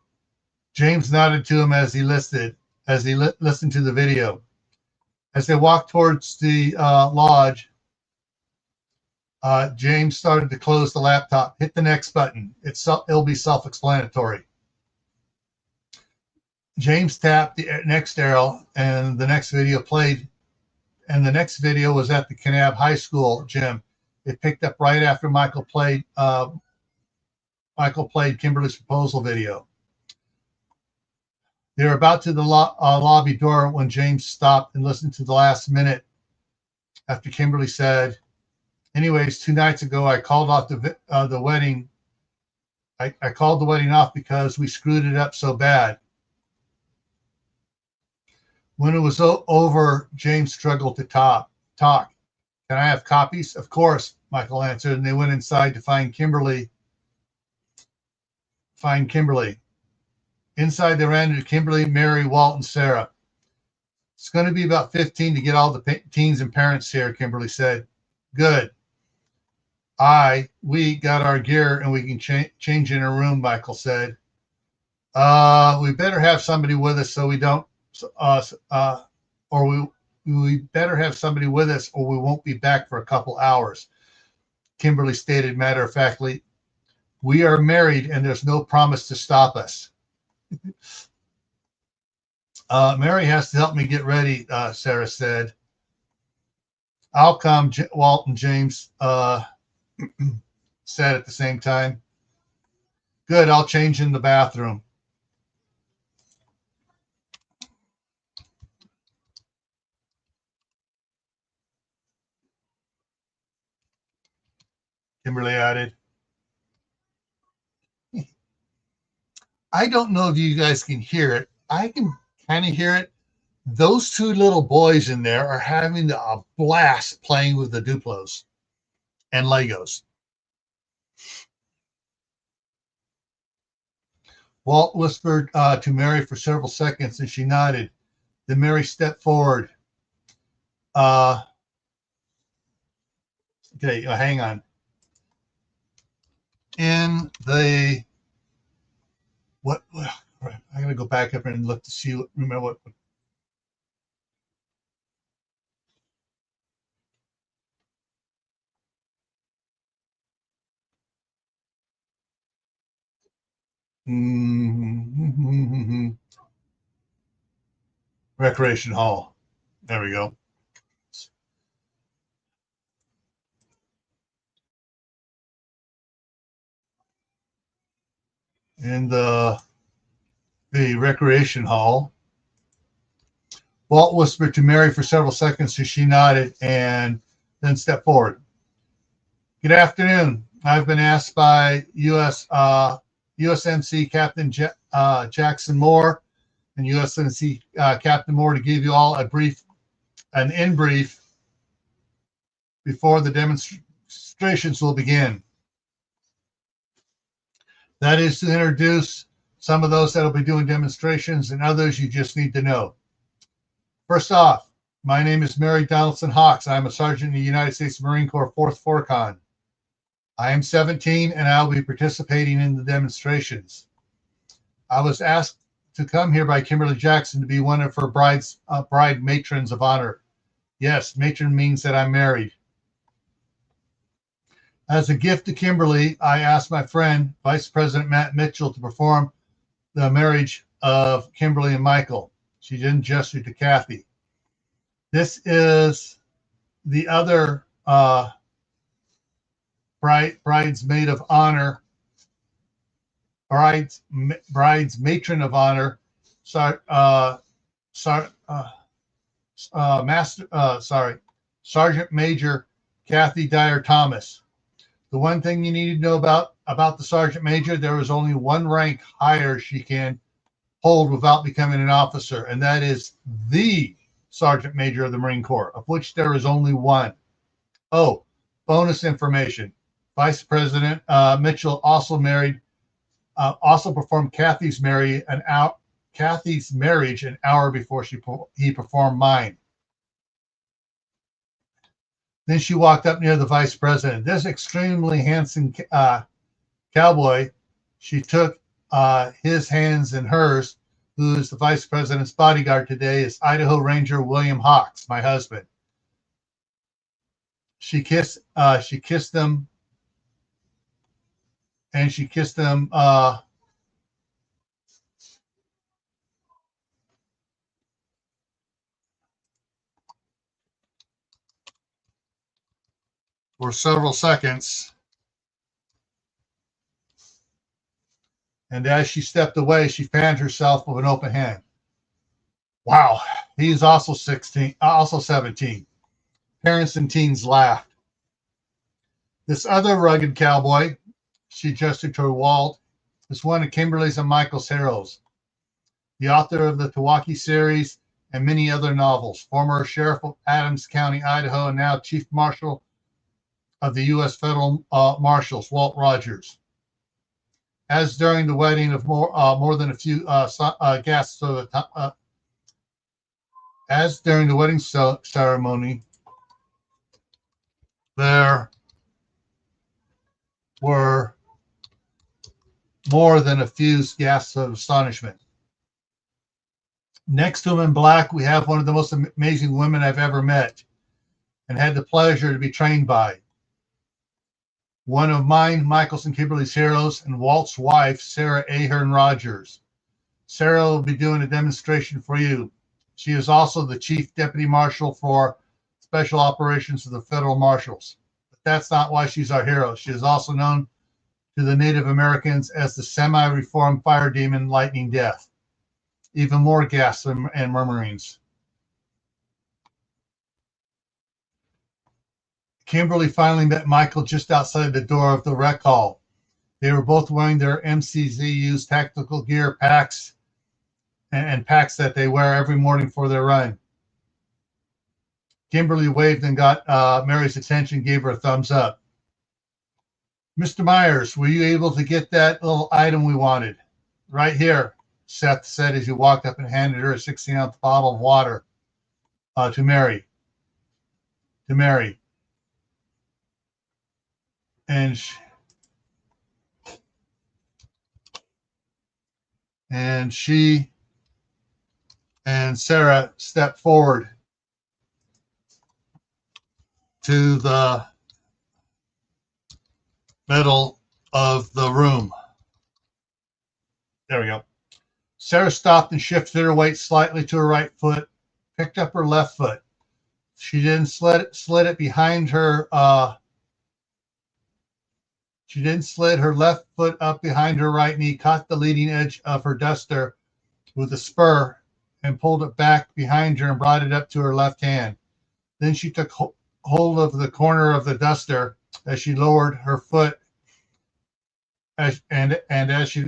James nodded to him as he listened to the video. As they walked towards the lodge, James started to close the laptop. Hit the next button. It'll be self-explanatory. James tapped the next arrow, and the next video played. And the next video was at the Kanab High School gym. It picked up right after Michael played Kimberly's proposal video. They were about to the lobby door when James stopped and listened to the last minute after Kimberly said, anyways, 2 nights ago, I called off the wedding. I called the wedding off because we screwed it up so bad. When it was over, James struggled to talk. Can I have copies? Of course, Michael answered, and they went inside to find Kimberly. Inside, they ran into Kimberly, Mary, Walt, and Sarah. It's going to be about 15 to get all the teens and parents here, Kimberly said. Good. We got our gear and we can change in a room, Michael said. We better have somebody with us so we don't, we better have somebody with us or we won't be back for a couple hours, Kimberly stated matter-of-factly. We are married and there's no promise to stop us. Mary has to help me get ready, Sarah said. I'll come, Walt and James said at the same time. Good, I'll change in the bathroom. Kimberly added. I don't know if you guys can hear it. I can kind of hear it. Those 2 little boys in there are having a blast playing with the Duplos and Legos. Walt whispered to Mary for several seconds and she nodded. Then Mary stepped forward. Okay, hang on. In the what? I gotta go back up and look to see. Remember what? Recreation Hall. There we go. In the recreation hall, Walt whispered to Mary for several seconds as she nodded and then stepped forward. Good afternoon. I've been asked by USMC Captain Jackson Moore and USMC Captain Moore to give you all an in brief before the demonstrations will begin. That is to introduce some of those that will be doing demonstrations and others you just need to know. First off, my name is Mary Donaldson Hawks. I'm a sergeant in the United States Marine Corps 4th FORCON. I am 17 and I'll be participating in the demonstrations. I was asked to come here by Kimberly Jackson to be one of her bride matrons of honor. Yes, matron means that I'm married. As a gift to Kimberly, I asked my friend, Vice President Matt Mitchell, to perform the marriage of Kimberly and Michael. She didn't gesture to Kathy. This is the other bride's maid of honor, bride's matron of honor, Sergeant Major Kathy Dyer Thomas. The one thing you need to know about the Sergeant Major, there is only one rank higher she can hold without becoming an officer, and that is the Sergeant Major of the Marine Corps, of which there is only one. Oh, bonus information. Vice President Mitchell also performed Kathy's marriage an hour before he performed mine. Then she walked up near the vice president. This extremely handsome cowboy, she took his hands in hers, who is the vice president's bodyguard today, is Idaho Ranger William Hawks, my husband. She kissed them, and she kissed them for several seconds. And as she stepped away, she fanned herself with an open hand. Wow, he's also 17. Parents and teens laughed. This other rugged cowboy, she gestured toward Walt, is one of Kimberly's and Michael's heroes. The author of the Tawaki series and many other novels, former sheriff of Adams County, Idaho, and now Chief Marshal of the U.S. Federal Marshals, Walt Rogers. As during the wedding of more than a few guests, as during the wedding ceremony, there were more than a few gasps of astonishment. Next to him in black, we have one of the most amazing women I've ever met and had the pleasure to be trained by. One of mine, Michael's and Kimberly's heroes, and Walt's wife, Sarah Ahern Rogers. Sarah will be doing a demonstration for you. She is also the Chief Deputy Marshal for Special Operations of the Federal Marshals. But that's not why she's our hero. She is also known to the Native Americans as the semi-reformed fire demon Lightning Death. Even more gasps and murmurings. Kimberly finally met Michael just outside the door of the rec hall. They were both wearing their MCZU's tactical gear packs and packs that they wear every morning for their run. Kimberly waved and got Mary's attention, gave her a thumbs up. Mr. Myers, were you able to get that little item we wanted? Right here, Seth said as he walked up and handed her a 16-ounce bottle of water to Mary. And she and Sarah stepped forward to the middle of the room. There we go. Sarah stopped and shifted her weight slightly to her right foot, picked up her left foot. She then slid it behind her. She then slid her left foot up behind her right knee, caught the leading edge of her duster with a spur, and pulled it back behind her and brought it up to her left hand. Then she took hold of the corner of the duster as she lowered her foot, as she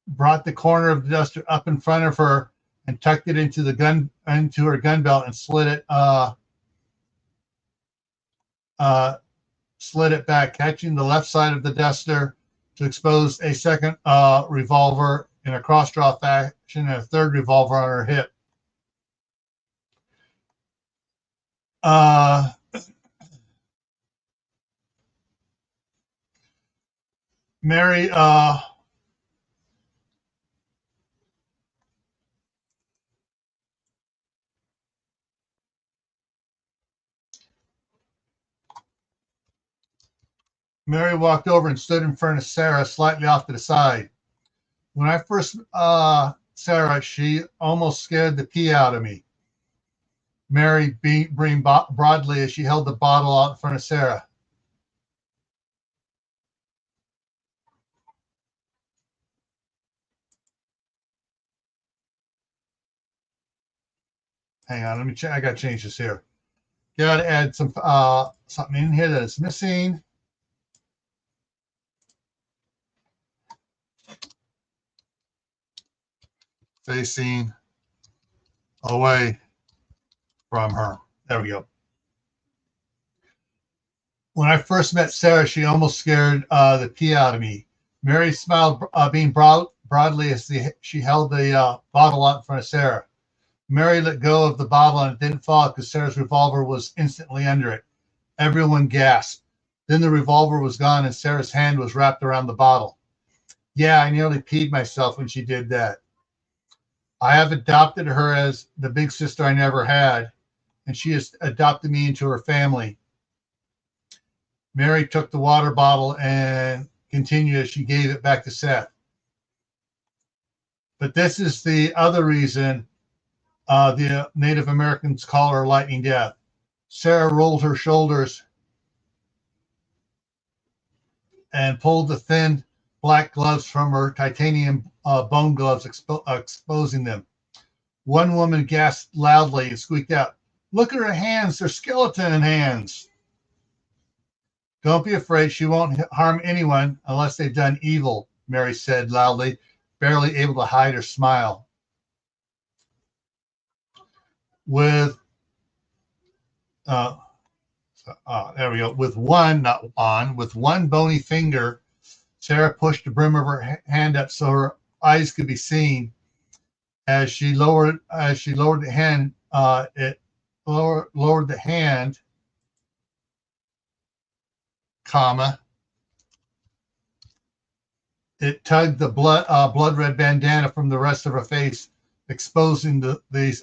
brought the corner of the duster up in front of her and tucked it into her gun belt and slid it back, catching the left side of the duster to expose a second revolver in a cross-draw fashion and a third revolver on her hip. Mary walked over and stood in front of Sarah, slightly off to the side. When I first Sarah, she almost scared the pee out of me. Mary beamed broadly as she held the bottle out in front of Sarah. Hang on, let me check. I got to change this here. Got to add some something in here that is missing. Facing away from her. There we go. When I first met Sarah, she almost scared the pee out of me. Mary smiled, being broadly as she held the bottle out in front of Sarah. Mary let go of the bottle and it didn't fall because Sarah's revolver was instantly under it. Everyone gasped. Then the revolver was gone and Sarah's hand was wrapped around the bottle. Yeah, I nearly peed myself when she did that. I have adopted her as the big sister I never had, and she has adopted me into her family. Mary took the water bottle and continued as she gave it back to Seth. But this is the other reason the Native Americans call her Lightning Death. Sarah rolled her shoulders and pulled the thin black gloves from her titanium bone gloves, exposing them. One woman gasped loudly and squeaked out, "Look at her hands, they're skeleton hands." "Don't be afraid, she won't harm anyone unless they've done evil," Mary said loudly, barely able to hide her smile. There we go. With one bony finger, Sarah pushed the brim of her hand up so her eyes could be seen. As she lowered the hand, lowered the hand, it tugged the blood red bandana from the rest of her face, exposing these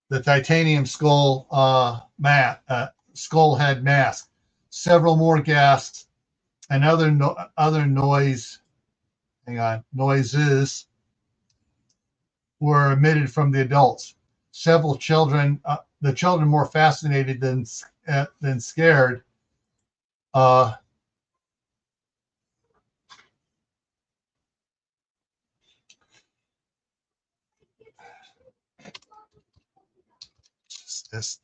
the titanium skull skull head mask. Several more gasps and other noises were emitted from the adults. Several children, the children more fascinated than scared.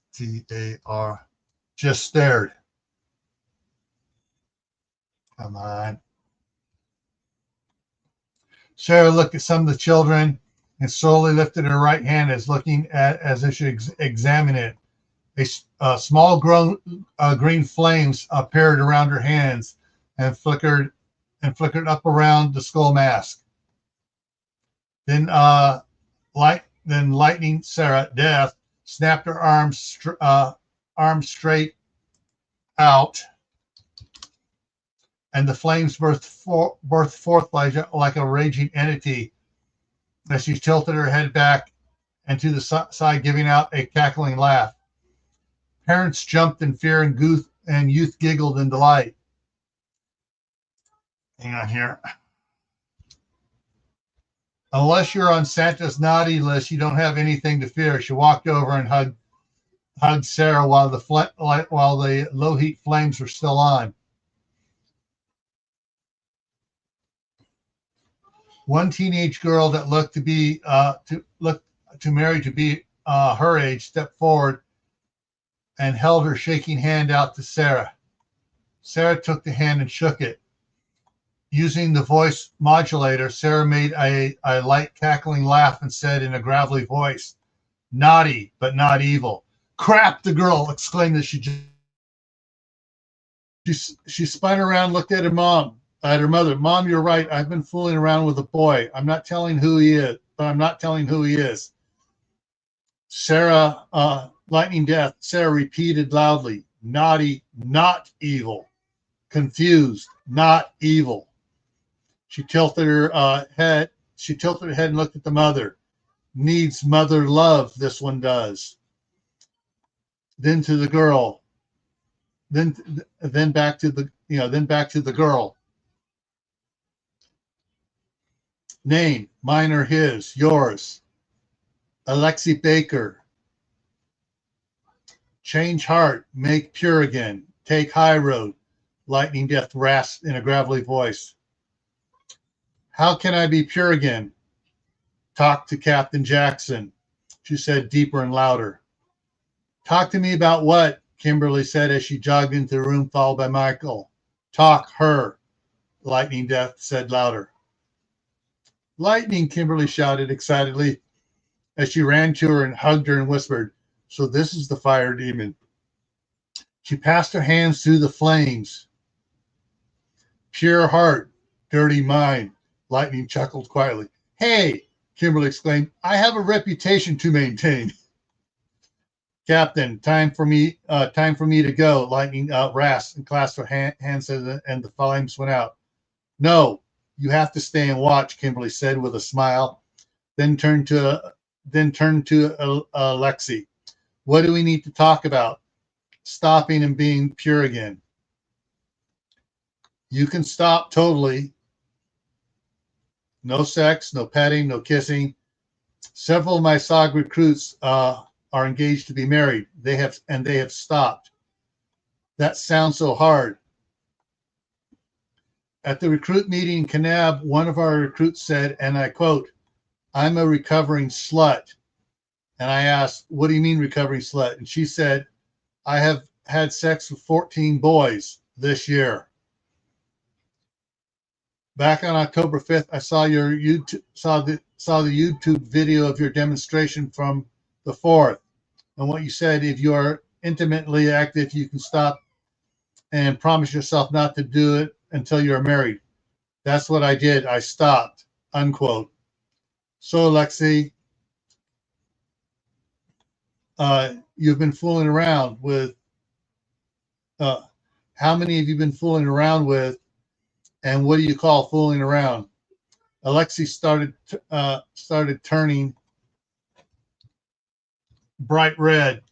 STAR, just stared. Come on. Sarah looked at some of the children and slowly lifted her right hand as if she examined it. A small green flames appeared around her hands and flickered up around the skull mask. Then lightning Sarah, Death, snapped her arms straight out and the flames burst forth like a raging entity as she tilted her head back and to the side, giving out a cackling laugh. Parents jumped in fear and youth giggled in delight. Hang on here. Unless you're on Santa's naughty list, you don't have anything to fear. She walked over and hugged Sarah while the low heat flames were still on. One teenage girl that looked to Mary to be her age stepped forward and held her shaking hand out to Sarah. Sarah took the hand and shook it. Using the voice modulator, Sarah made a light cackling laugh and said in a gravelly voice, "Naughty, but not evil." "Crap!" the girl exclaimed as she spun around, looked at her mother. "Mom, you're right. I've been fooling around with a boy. I'm not telling who he is. Sarah, lightning death. Sarah repeated loudly, "Naughty, not evil. Confused, not evil." She tilted her head. She tilted her head and looked at the mother. "Needs mother love. This one does." Then to the girl. Then back to the girl. "Name, mine or his? Yours. Alexi Baker. Change heart. Make pure again. Take high road." Lightning death rasped in a gravelly voice. "How can I be pure again?" "Talk to Captain Jackson," she said deeper and louder. "Talk to me about what?" Kimberly said as she jogged into the room, followed by Michael. "Talk her," Lightning Death said louder. "Lightning," Kimberly shouted excitedly as she ran to her and hugged her and whispered, "So this is the fire demon." She passed her hands through the flames. "Pure heart, dirty mind," Lightning chuckled quietly. "Hey," Kimberly exclaimed, "I have a reputation to maintain." "Captain, time for me to go," Lightning rasped and clasped her hands and the flames went out. "No, you have to stay and watch," Kimberly said with a smile, then turned to Alexi. "What do we need to talk about?" "Stopping and being pure again." "You can stop totally. No sex, no petting, no kissing. Several of my SOG recruits are engaged to be married. They have stopped." "That sounds so hard." At the recruit meeting in Kanab, one of our recruits said, and I quote, "I'm a recovering slut." And I asked, "What do you mean recovering slut?" And she said, "I have had sex with 14 boys this year." Back on October 5th, I saw the YouTube video of your demonstration from the 4th, and what you said, if you are intimately active, you can stop and promise yourself not to do it until you're married. That's what I did. I stopped, unquote. So, Alexi, you've been fooling around with, how many have you been fooling around with, and what do you call fooling around? Alexi started turning bright red.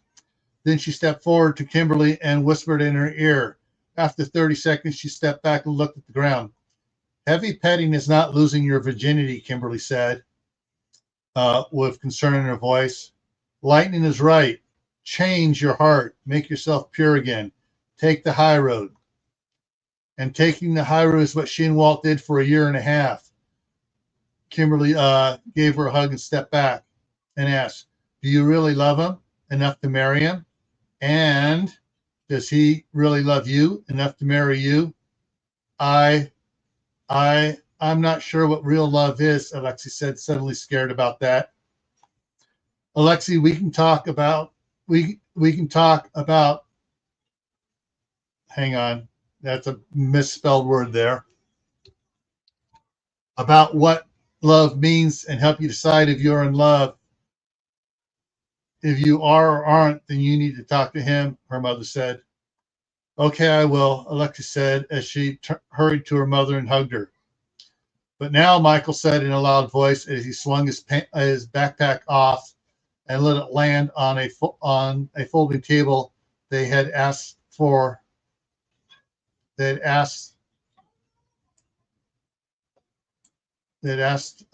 Then she stepped forward to Kimberly and whispered in her ear. After 30 seconds, she stepped back and looked at the ground. "Heavy petting is not losing your virginity," Kimberly said, with concern in her voice. "Lightning is right. Change your heart. Make yourself pure again. Take the high road." And taking the high road is what she and Walt did for a year and a half. Kimberly gave her a hug and stepped back and asked, "Do you really love him enough to marry him? And does he really love you enough to marry you?" I'm not sure what real love is," Alexi said, suddenly scared about that. "Alexi, we can talk about, hang on, that's a misspelled word there, about what love means and help you decide if you're in love. If you are or aren't, then you need to talk to him," her mother said. Okay, I will, Alexis said as she hurried to her mother and hugged her. But now, Michael said in a loud voice as he swung his backpack off and let it land on a folding table they had asked for. They had asked. They had asked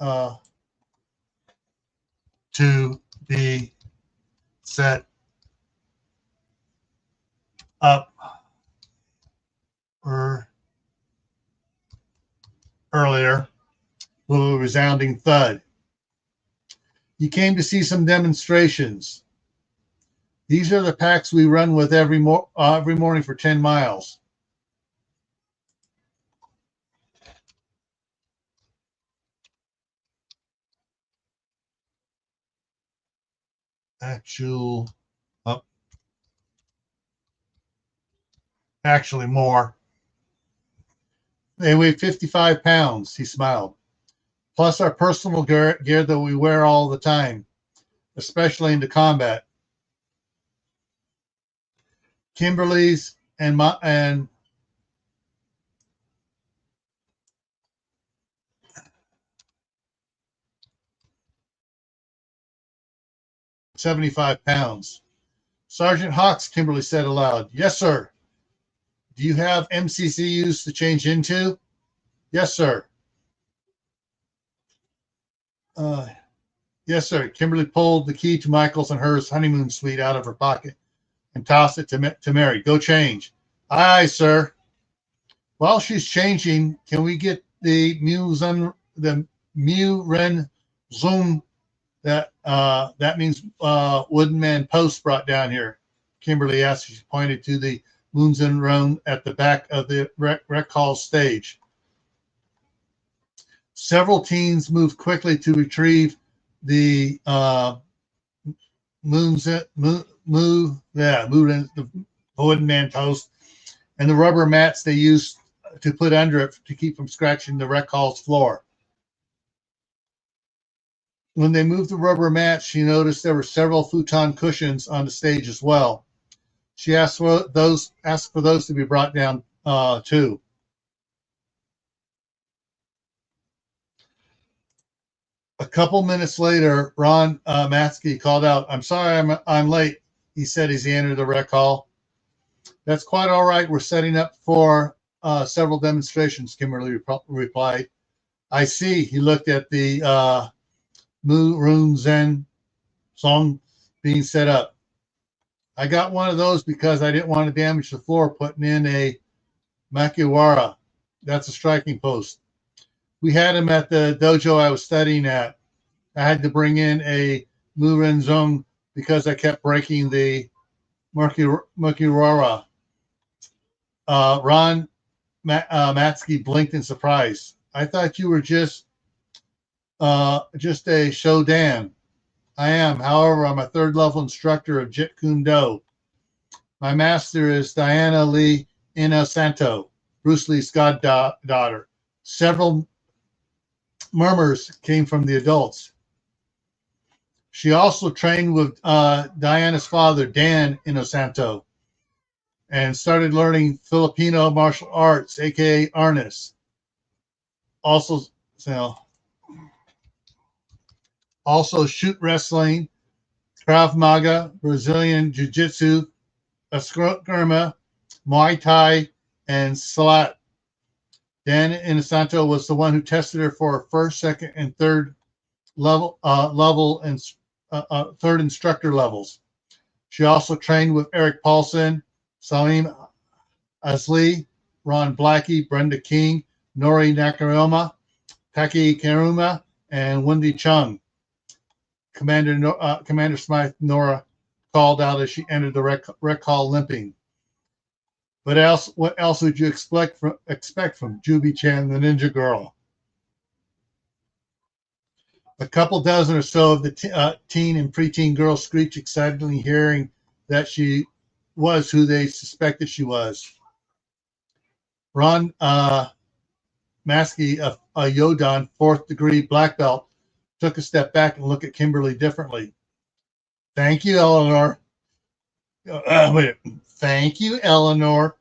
to be set up earlier with a resounding thud. You came to see some demonstrations. These are the packs we run with every morning for 10 miles. Actually more. They weigh 55 pounds, he smiled. Plus our personal gear that we wear all the time, especially into combat. Kimberley's and 75 pounds. Sergeant Hawks, Kimberley said aloud. Yes, sir. Do you have MCCUs to change into? Yes, sir. Yes, sir. Kimberley pulled the key to Michael's and hers honeymoon suite out of her pocket and tossed it to Mary. Go change. Aye, sir. While she's changing, can we get the Mu Ren Zoom that means wooden man post brought down here? Kimberly asked. She pointed to the Moons and Roan at the back of the rec hall stage. Several teens moved quickly to retrieve the the wooden man post and the rubber mats they used to put under it to keep from scratching the rec hall's floor. When they moved the rubber mats, she noticed there were several futon cushions on the stage as well. She asked for those to be brought down too. A couple minutes later, Ron Matsky called out, "I'm sorry, I'm late," he said as he entered the rec hall. That's quite all right. We're setting up for several demonstrations, Kimberly replied. I see. He looked at the Mu Run Zen song being set up. I got one of those because I didn't want to damage the floor putting in a makiwara. That's a striking post. We had him at the dojo I was studying at. I had to bring in a Muren Zong because I kept breaking the makiwara. Ron Matsky blinked in surprise. I thought you were just a shodan. I am. However, I'm a third level instructor of Jeet Kune Do. My master is Diana Lee Inosanto, Bruce Lee's goddaughter. Several murmurs came from the adults. She also trained with Diana's father, Dan Inosanto, and started learning Filipino martial arts, aka arnis. Also shoot wrestling, Krav Maga, Brazilian Jiu-Jitsu, Eskrima, Muay Thai, and Salat. Dan Inosanto was the one who tested her for her first, second, and third third instructor levels. She also trained with Eric Paulson, Salim Asli, Ron Blackie, Brenda King, Nori Nakaroma, Taki Karuma, and Wendy Chung. Commander Smythe Nora called out as she entered the rec hall limping. What else would you expect from Juby Chan, the ninja girl? A couple dozen or so of the teen and preteen girls screeched excitedly, hearing that she was who they suspected she was. Ron Maskey, a Yodan fourth degree black belt, took a step back and looked at Kimberly differently. Thank you, Eleanor. Thank you, Eleanor.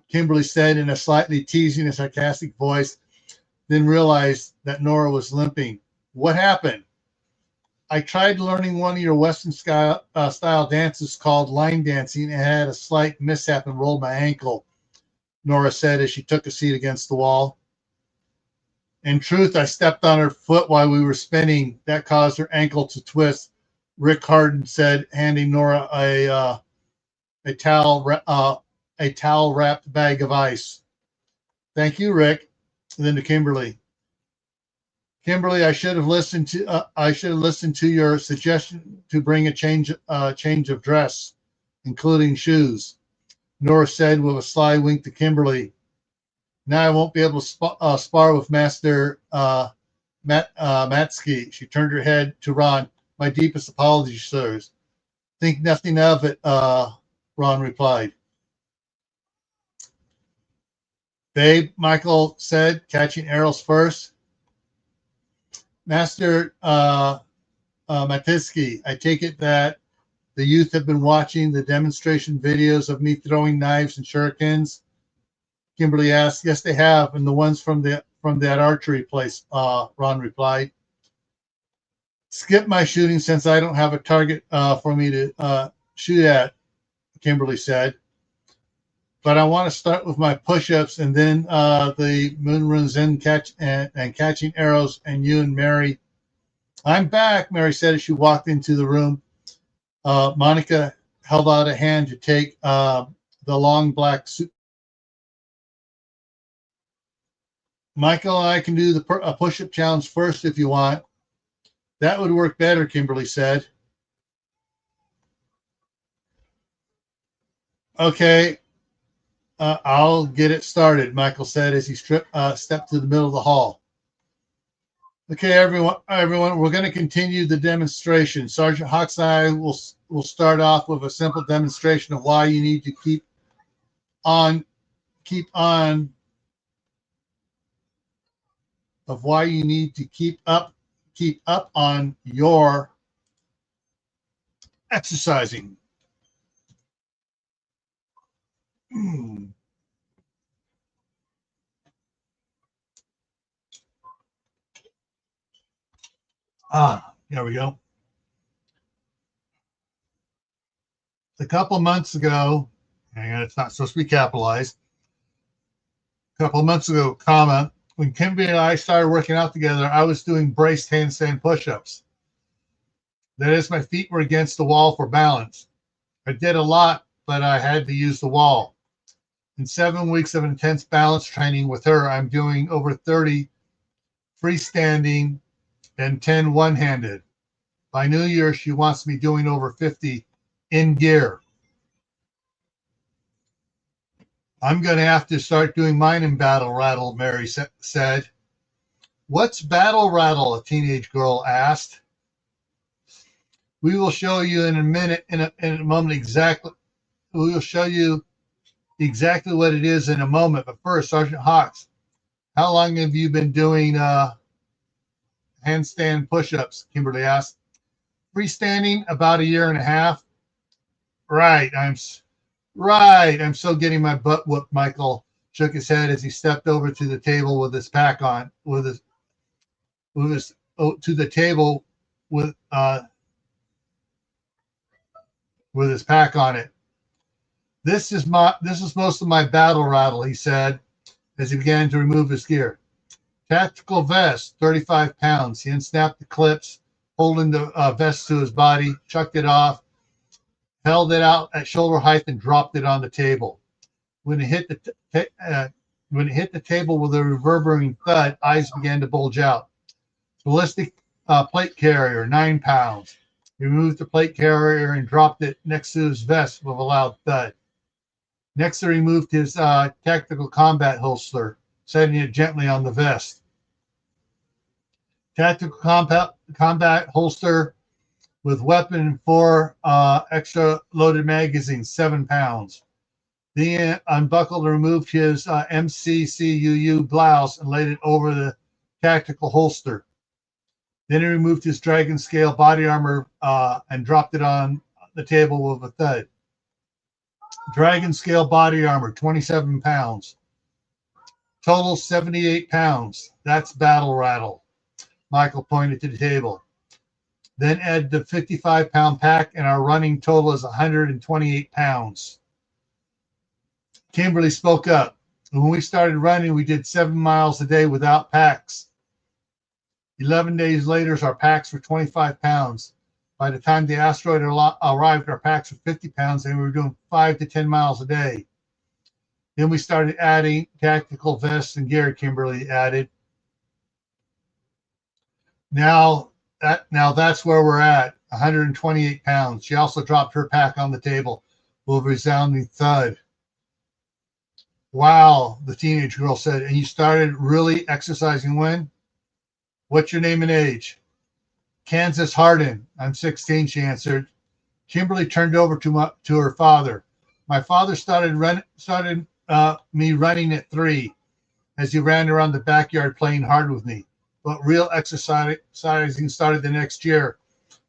Kimberly said in a slightly teasing and sarcastic voice, then realized that Nora was limping. What happened? I tried learning one of your Western style dances called line dancing and had a slight mishap and rolled my ankle, Nora said as she took a seat against the wall. In truth, I stepped on her foot while we were spinning. That caused her ankle to twist, Rick Harden said, handing Nora a towel wrapped bag of ice. Thank you, Rick. And then to Kimberly. Kimberly, I should have listened to your suggestion to bring a change of dress, including shoes, Nora said with a sly wink to Kimberly. Now I won't be able to spar with Master Matsky. She turned her head to Ron. My deepest apologies, sirs. Think nothing of it, Ron replied. Babe, Michael said, catching arrows first. Master Matsky, I take it that the youth have been watching the demonstration videos of me throwing knives and shurikens? Kimberly asked. Yes, they have, and the ones from that archery place, Ron replied. Skip my shooting since I don't have a target for me to shoot at, Kimberly said. But I want to start with my push-ups and then the moon runs in and catching arrows and you and Mary. I'm back, Mary said as she walked into the room. Monica held out a hand to take the long black suit. Michael and I can do the push-up challenge first if you want. That would work better, Kimberly said. Okay, I'll get it started, Michael said as he stepped to the middle of the hall. Okay, everyone, we're going to continue the demonstration. Sergeant Hawks and I will start off with a simple demonstration of why you need to keep up on your exercising. There we go. A couple of months ago, and it's not supposed to be capitalized. A couple of months ago, when Kimberly and I started working out together, I was doing braced handstand push-ups. That is, my feet were against the wall for balance. I did a lot, but I had to use the wall. In 7 weeks of intense balance training with her, I'm doing over 30 freestanding and 10 one-handed. By New Year, she wants me doing over 50 in gear. I'm going to have to start doing mine in battle rattle, Mary said. What's battle rattle? A teenage girl asked. We will show you in a moment exactly. We will show you exactly what it is in a moment. But first, Sergeant Hawks, how long have you been doing handstand push-ups? Kimberly asked. Freestanding, about 1.5 years. Right, I'm so getting my butt whooped. Michael shook his head as he stepped over to the table with his pack on, to the table with his pack on it. This is most of my battle rattle, he said as he began to remove his gear. Tactical vest, 35 pounds. He unsnapped the clips, holding the vest to his body, chucked it off, held it out at shoulder height, and dropped it on the table. When it hit the table with a reverberating thud, eyes began to bulge out. Ballistic plate carrier, 9 pounds. He removed the plate carrier and dropped it next to his vest with a loud thud. Next, he removed his tactical combat holster, setting it gently on the vest. Tactical combat holster with weapon and 4 extra loaded magazines, 7 pounds. Then unbuckled and removed his MCCUU blouse and laid it over the tactical holster. Then he removed his dragon scale body armor and dropped it on the table with a thud. Dragon scale body armor, 27 pounds. Total 78 pounds. That's battle rattle. Michael pointed to the table. Then add the 55-pound pack, and our running total is 128 pounds. Kimberly spoke up. When we started running, we did 7 miles a day without packs. 11 days later, our packs were 25 pounds. By the time the asteroid arrived, our packs were 50 pounds, and we were doing 5 to 10 miles a day. Then we started adding tactical vests and gear, Kimberly added. Now that's where we're at, 128 pounds. She also dropped her pack on the table with a resounding thud. Wow, the teenage girl said, and you started really exercising when? What's your name and age? Kansas Hardin. I'm 16, she answered. Kimberly turned over to her father. My father started me running at 3 as he ran around the backyard playing hard with me. But real exercising started the next year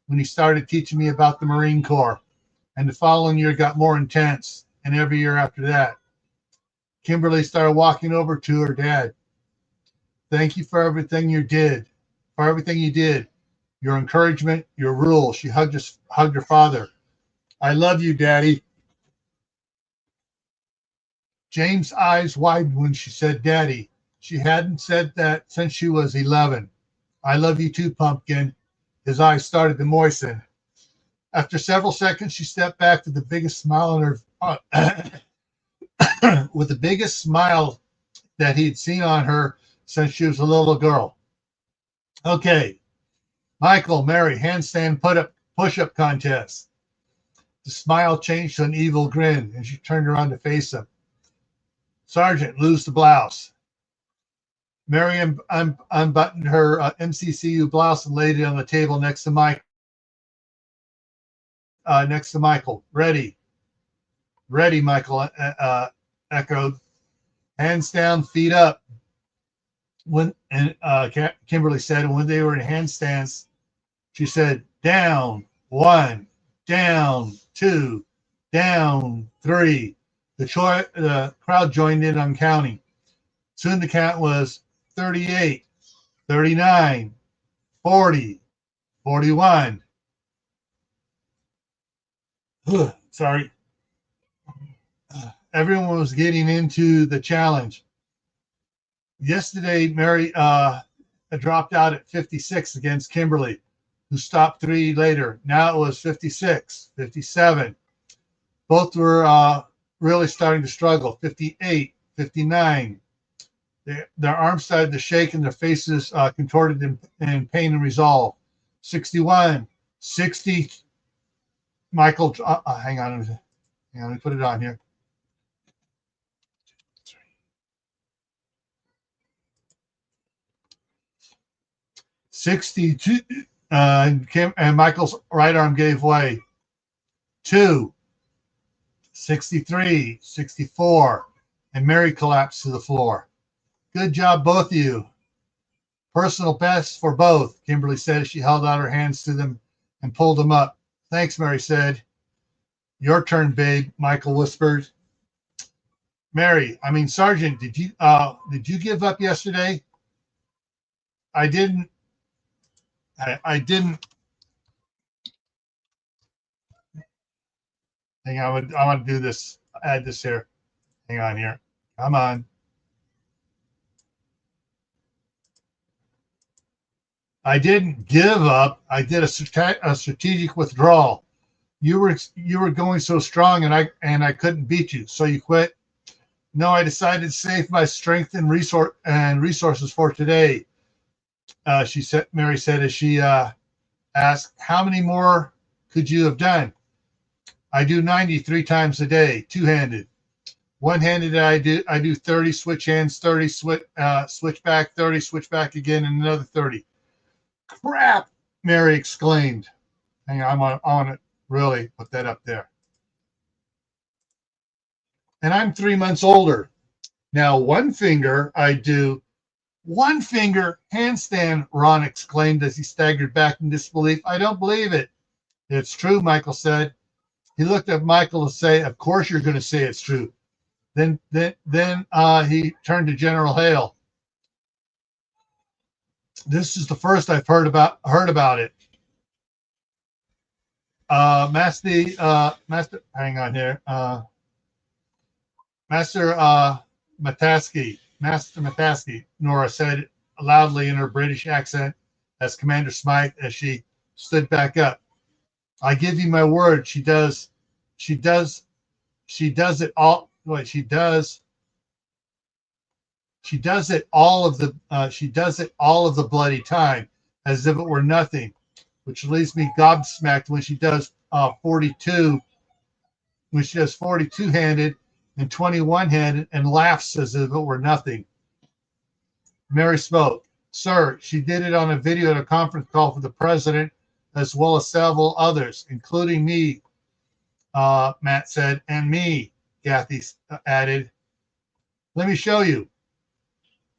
when he started teaching me about the Marine Corps. And the following year got more intense, and every year after that. Kimberly started walking over to her dad. Thank you for everything you did. Your encouragement, your rules. She hugged her father. I love you, Daddy. James' eyes widened when she said Daddy. She hadn't said that since she was 11. I love you too, Pumpkin. His eyes started to moisten. After several seconds, she stepped back with the biggest smile on her with the biggest smile that he'd seen on her since she was a little girl. Okay, Michael, Mary, handstand push-up contest. The smile changed to an evil grin, and she turned around to face him. Sergeant, lose the blouse. Mary unbuttoned her MCCU blouse and laid it on the table next to Michael. Ready, Michael echoed. Hands down, feet up. Kimberly said, when they were in handstands, she said, down, 1, down, 2, down, 3. The crowd joined in on counting. Soon the count was 38, 39, 40, 41. Sorry. Everyone was getting into the challenge. Yesterday, Mary dropped out at 56 against Kimberly, who stopped 3 later. Now it was 56, 57. Both were really starting to struggle. 58, 59. Their arms started to shake and their faces contorted in pain and resolve. 61, 60. Michael, hang on, let me put it on here. 62, and Michael's right arm gave way. 2, 63, 64, and Mary collapsed to the floor. Good job, both of you. Personal best for both, Kimberly said as she held out her hands to them and pulled them up. Thanks, Mary said. Your turn, babe, Michael whispered. Sergeant, did you give up yesterday? I didn't. I didn't. Hang on, I want to do this. Add this here. Hang on here. Come on. I didn't give up. I did a strategic withdrawal. You were going so strong, and I couldn't beat you, so you quit. No, I decided to save my strength and resources for today. Mary said as she asked, "How many more could you have done?" I do 90 3 times a day, two-handed. One-handed, I do 30 switch hands, 30 switch back, 30 switch back again, and another 30. Crap! Mary exclaimed. Hang on, I want to really put that up there. And I'm 3 months older. Now, one finger handstand, Ron exclaimed as he staggered back in disbelief. I don't believe it. It's true, Michael said. He looked at Michael to say, "Of course you're going to say it's true." Then he turned to General Hale. "This is the first I've heard about it. Master, hang on here. Master Mataski," Nora said loudly in her British accent as Commander Smythe as she stood back up. "I give you my word, she does it all. Wait, she does it all of the bloody time, as if it were nothing, which leaves me gobsmacked when she does 42 handed and 21 handed and laughs as if it were nothing." Mary spoke. "Sir, she did it on a video at a conference call for the president, as well as several others, including me," Matt said. "And me," Kathy added. "Let me show you,"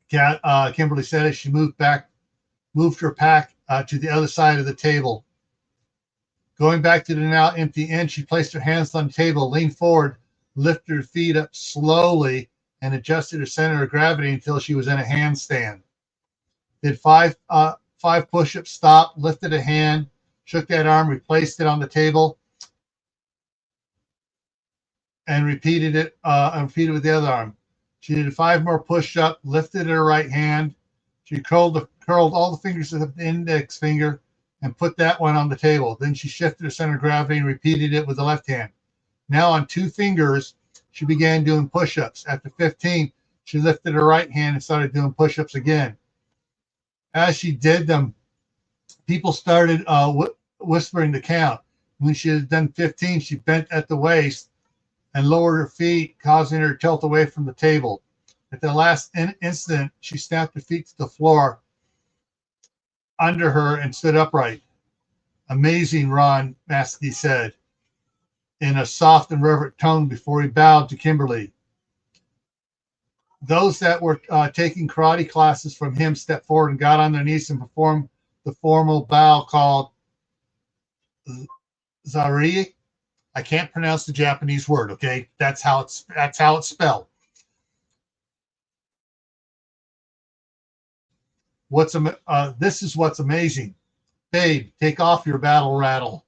Kimberly said as she moved her pack to the other side of the table. Going back to the now empty end, she placed her hands on the table, leaned forward, lifted her feet up slowly, and adjusted her center of gravity until she was in a handstand. Did five push-ups, stopped, lifted a hand, shook that arm, replaced it on the table, and repeated it with the other arm. She did 5 more push-ups, lifted her right hand. She curled all the fingers of the index finger and put that one on the table. Then she shifted her center of gravity and repeated it with the left hand. Now on 2 fingers, she began doing push-ups. After 15, she lifted her right hand and started doing push-ups again. As she did them, people started whispering to count. When she had done 15, she bent at the waist and lowered her feet, causing her to tilt away from the table. At the last instant, she snapped her feet to the floor under her and stood upright. "Amazing, Ron," Maskey said in a soft and reverent tone before he bowed to Kimberly. Those that were taking karate classes from him stepped forward and got on their knees and performed the formal bow called Zari. I can't pronounce the Japanese word, okay? That's how it's spelled. This is what's amazing. "Babe, take off your battle rattle."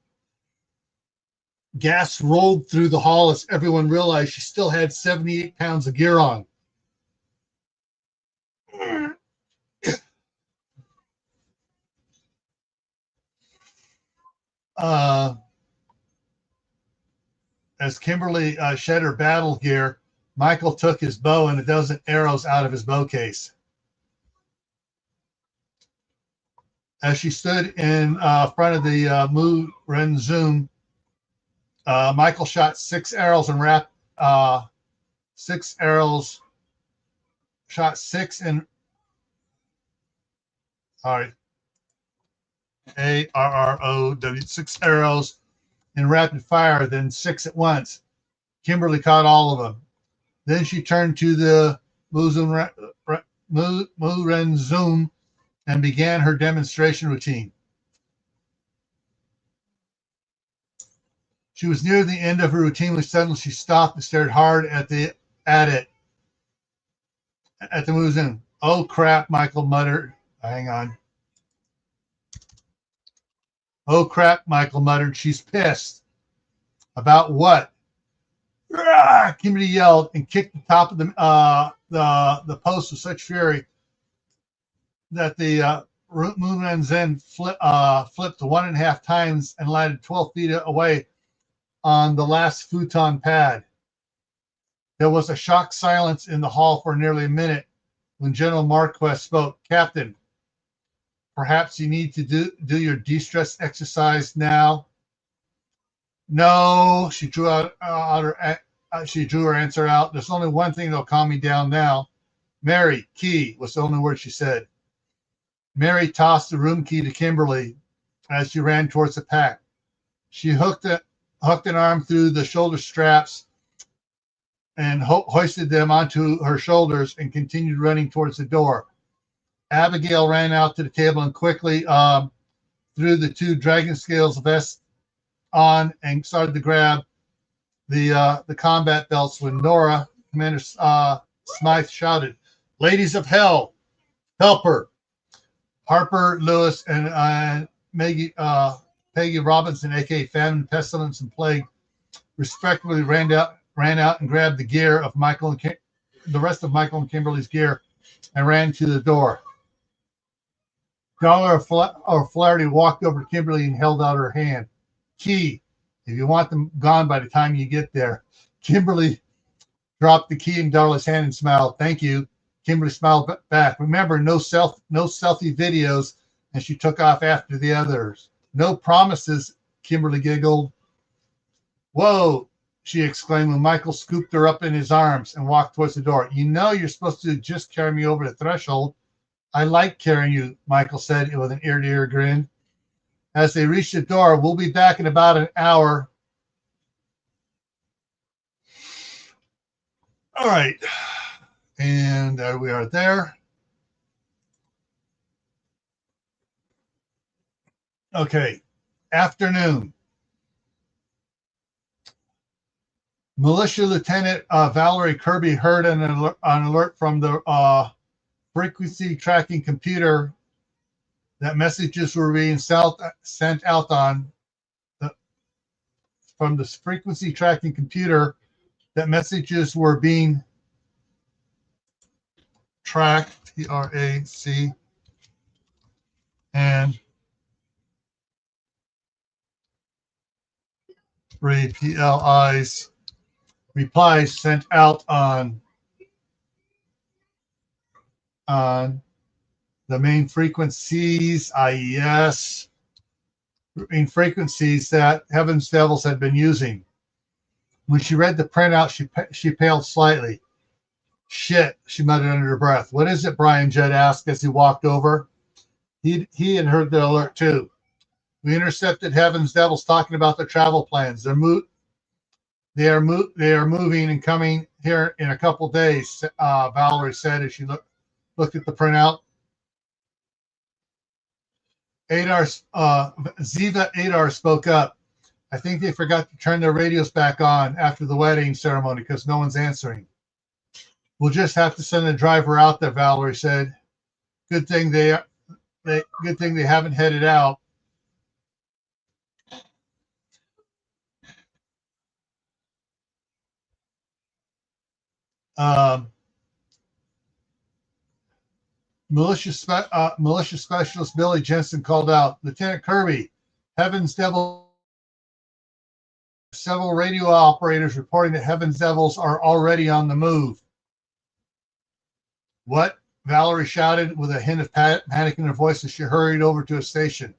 Gas rolled through the hall as everyone realized she still had 78 pounds of gear on. As Kimberly shed her battle gear, Michael took his bow and a dozen arrows out of his bow case. As she stood in front of the Mu Ren Zoom, Michael shot 6 arrows and wrapped 6 arrows. Shot 6 and ARROW 6 arrows in rapid fire, then 6 at once. Kimberly caught all of them. Then she turned to the Mu Ren Zoom and began her demonstration routine. She was near the end of her routine when suddenly she stopped and stared hard at it. At the Mu Zoom. "Oh crap," Michael muttered. Hang on. "Oh crap," Michael muttered. "She's pissed." "About what?" Kimberly yelled and kicked the top of the post with such fury that the Moon Zen flipped 1.5 times and landed 12 feet away on the last futon pad. There was a shocked silence in the hall for nearly a minute when General Marquez spoke. "Captain, perhaps you need to do your de-stress exercise now." "No," she drew her answer out. "There's only one thing that'll calm me down now." "Mary, key," was the only word she said. Mary tossed the room key to Kimberly as she ran towards the pack. She hooked an arm through the shoulder straps and hoisted them onto her shoulders and continued running towards the door. Abigail ran out to the table and quickly threw the 2 dragon scales vest on and started to grab the combat belts when Nora, Commander Smythe shouted, "Ladies of Hell, help her!" Harper Lewis and Maggie, Peggy Robinson, aka Famine, Pestilence, and Plague, respectively ran out and grabbed the gear of the rest of Michael and Kimberly's gear, and ran to the door. Dollar Flaherty walked over to Kimberly and held out her hand. "Key, if you want them gone by the time you get there." Kimberly dropped the key in Darla's hand and smiled. "Thank you." Kimberly smiled back. "Remember, no selfie videos," and she took off after the others. "No promises," Kimberly giggled. "Whoa," she exclaimed when Michael scooped her up in his arms and walked towards the door. "You know you're supposed to just carry me over the threshold." "I like carrying you," Michael said with an ear-to-ear grin. As they reached the door, "We'll be back in about an hour." All right. And we are there. Okay. Afternoon. Militia Lieutenant Valerie Kirby heard an alert from the frequency tracking computer that messages were being sent out on from the frequency tracking computer that messages were being tracked, TRAC, and PLI's replies sent out on the main frequencies, IES, main frequencies that Heaven's Devils had been using. When she read the printout, she paled slightly. "Shit," she muttered under her breath. "What is it?" Brian Judd asked as he walked over. He had heard the alert too. "We intercepted Heaven's Devils talking about their travel plans. They are moving and coming here in a couple days," Valerie said as she looked at the printout. Ziva Adar spoke up. "I think they forgot to turn their radios back on after the wedding ceremony because no one's answering." "We'll just have to send a driver out there," Valerie said. Good thing they haven't headed out." Militia Specialist Billy Jensen called out, "Lieutenant Kirby, Heaven's Devil." Several radio operators reporting that Heaven's Devils are already on the move. "What?" Valerie shouted with a hint of panic in her voice as she hurried over to a station.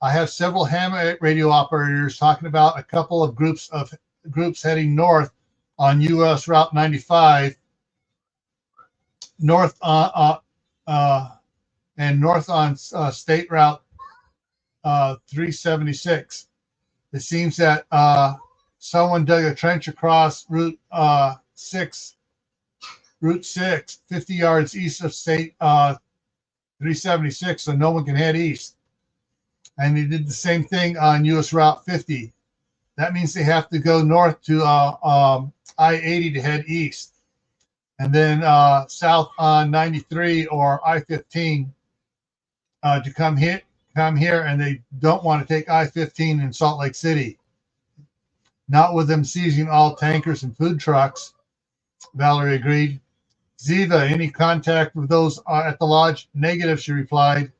"I have several ham radio operators talking about a couple of groups heading north on US Route 95, north and north on State Route 376. It seems that someone dug a trench across Route 6, 50 yards east of State 376, so no one can head east. And they did the same thing on US Route 50. That means they have to go north to I-80 to head east, and then south on 93 or I-15 to come here, and they don't want to take I-15 in Salt Lake City. Not with them seizing all tankers and food trucks," Valerie agreed. "Ziva, any contact with those at the lodge?" "Negative," she replied.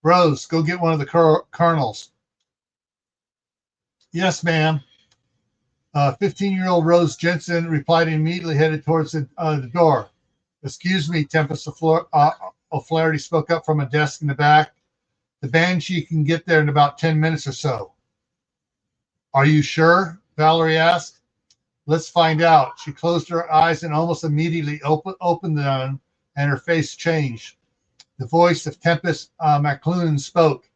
"Rose, go get one of the colonels." "Yes, ma'am." 15-year-old Rose Jensen replied and immediately headed towards the door. "Excuse me," Tempest O'Flaherty spoke up from a desk in the back. "The Banshee can get there in about 10 minutes or so." "Are you sure?" Valerie asked. "Let's find out." She closed her eyes and almost immediately opened them, and her face changed. The voice of Tempest McClellan spoke.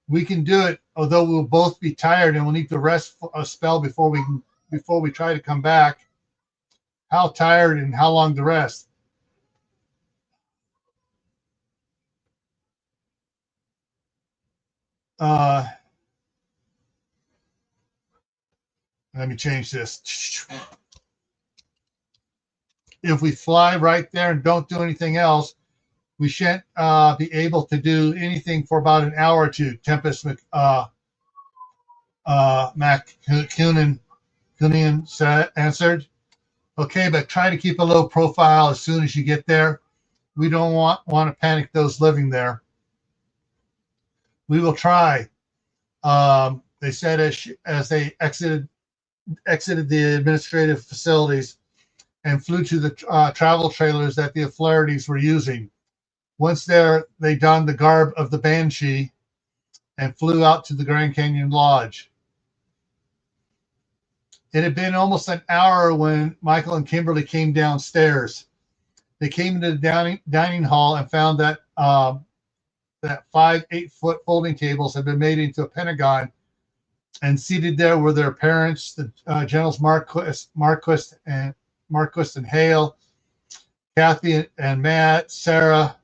"We can do it, although we'll both be tired and we'll need to rest a spell before we try to come back." "How tired and how long to rest?" Let me change this. If we fly right there and don't do anything else, we shan't be able to do anything for about an hour or two. Tempest McCunan answered. Okay, but try to keep a low profile as soon as you get there. We don't want to panic those living there. We will try. They said as they exited the administrative facilities and flew to the travel trailers that the O'Flahertys were using. Once there, they donned the garb of the Banshee and flew out to the Grand Canyon Lodge. It had been almost an hour when Michael and Kimberley came downstairs. They came into the dining hall and found that that 5 8-foot folding tables had been made into a pentagon, and seated there were their parents, the Generals Marquist and Hale, Kathy and Matt, Sarah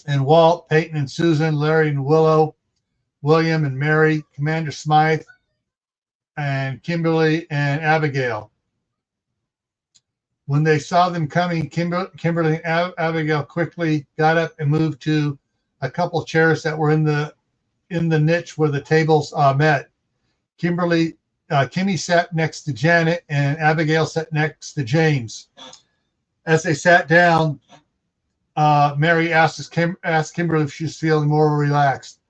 and Walt, Peyton and Susan, Larry and Willow, William and Mary, Commander Smythe, and Kimberly and Abigail. When they saw them coming, Kimberly and Abigail quickly got up and moved to a couple chairs that were in the niche where the tables met. Kimmy sat next to Janet, and Abigail sat next to James. As they sat down, Mary asked Kimberly if she was feeling more relaxed.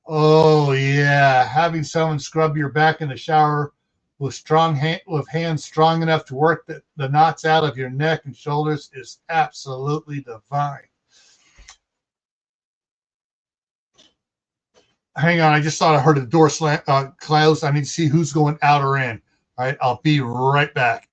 Oh yeah, having someone scrub your back in the shower with hands strong enough to work the knots out of your neck and shoulders is absolutely divine. Hang on, I just thought I heard a door close. I need to see who's going out or in. All right, I'll be right back.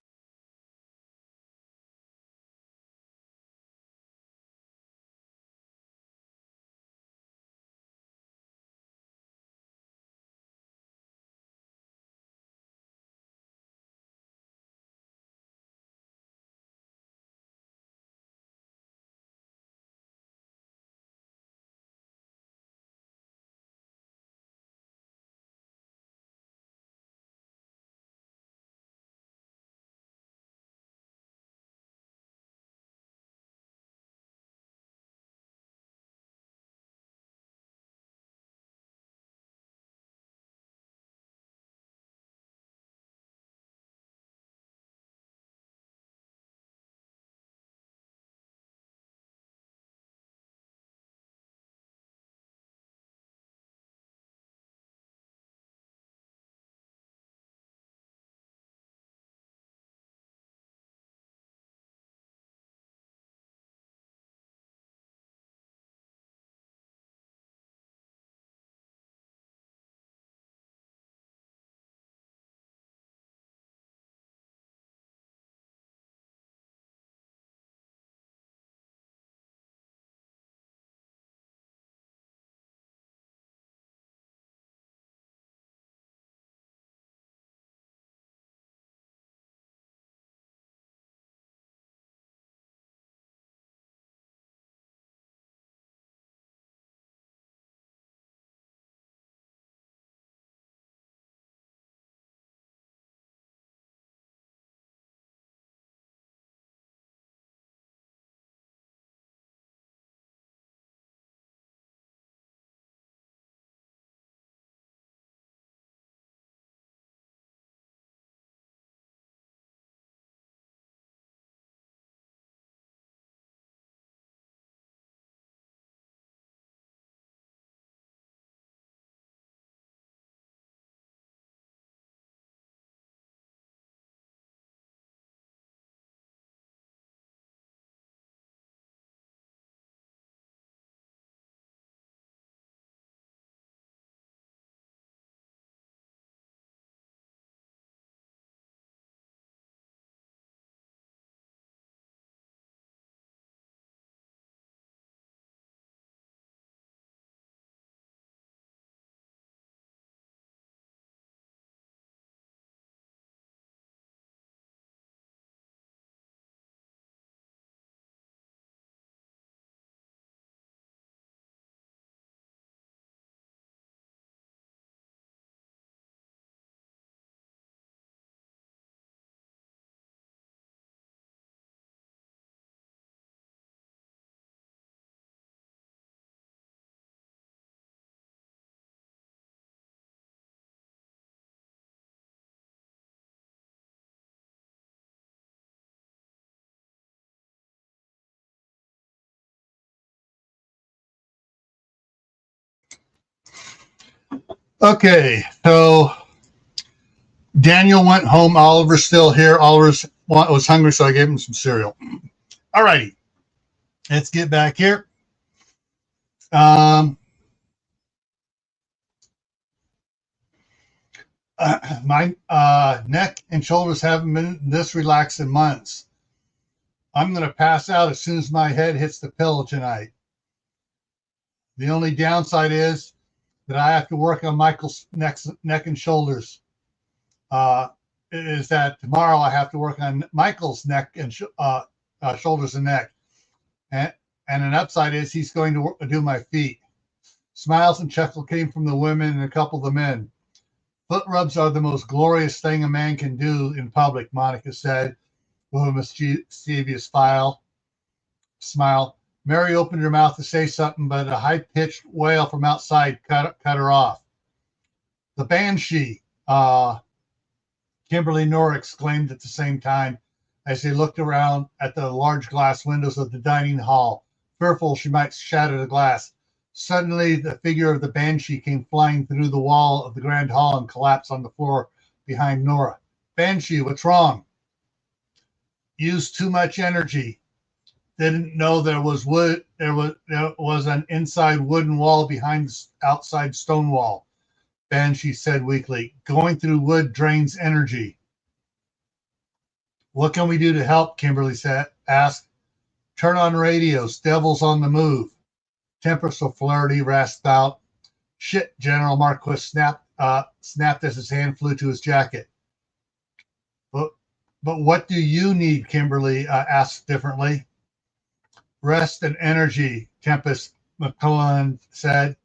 Okay, so Daniel went home. Oliver's still here. Oliver's was hungry, so I gave him some cereal. All righty, let's get back here. Um, my neck and shoulders haven't been this relaxed in months. I'm going to pass out as soon as my head hits the pillow tonight. The only downside is that I have to work on Michael's neck and shoulders. Is that tomorrow I have to work on Michael's neck and shoulders and neck. And an upside is he's going to do my feet. Smiles and chuckle came from the women and a couple of the men. Foot rubs are the most glorious thing a man can do in public, Monica said, with a mischievous smile. Mary opened her mouth to say something, but a high-pitched wail from outside cut her off. The banshee, Kimberly Nora exclaimed at the same time as they looked around at the large glass windows of the dining hall, fearful she might shatter the glass. Suddenly, the figure of the banshee came flying through the wall of the grand hall and collapsed on the floor behind Nora. Banshee, what's wrong? Used too much energy. Didn't know there was wood. There was an inside wooden wall behind the outside stone wall. Banshee said weakly. Going through wood drains energy. What can we do to help? Kimberly asked. Turn on radios. Devil's on the move. Tempest O'Flaherty rasped out. Shit, General Marquis snapped as his hand flew to his jacket. But what do you need? Kimberly asked differently. Rest and energy, Tempest McClellan said.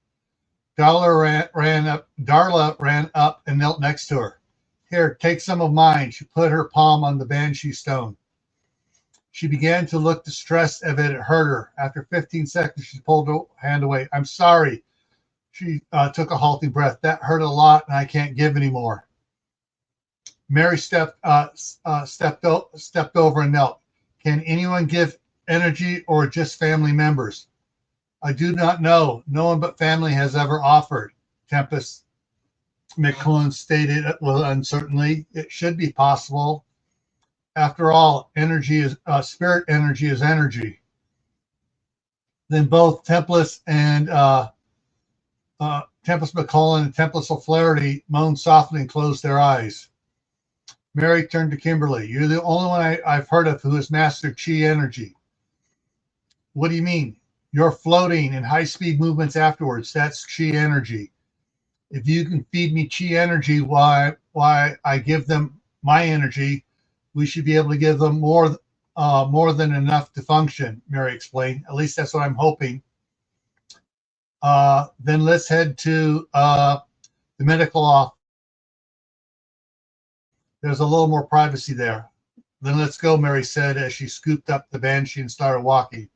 Darla ran up and knelt next to her. Here, take some of mine. She put her palm on the banshee stone. She began to look distressed as it hurt her. After 15 seconds, she pulled her hand away. I'm sorry. She took a halting breath. That hurt a lot, and I can't give anymore. Mary stepped over and knelt. Can anyone give energy or just family members? I do not know. No one but family has ever offered, Tempest McClellan stated uncertainly. It should be possible. After all, energy is spirit energy is energy. Then both Tempest McClellan and Tempest O'Flaherty moaned softly and closed their eyes. Mary turned to Kimberly. You're the only one I've heard of who has mastered chi energy. What do you mean? You're floating in high-speed movements afterwards. That's chi energy. If you can feed me chi energy while I give them my energy, we should be able to give them more than enough to function, Mary explained. At least that's what I'm hoping. Then let's head to the medical office. There's a little more privacy there. Then let's go, Mary said as she scooped up the banshee and started walking.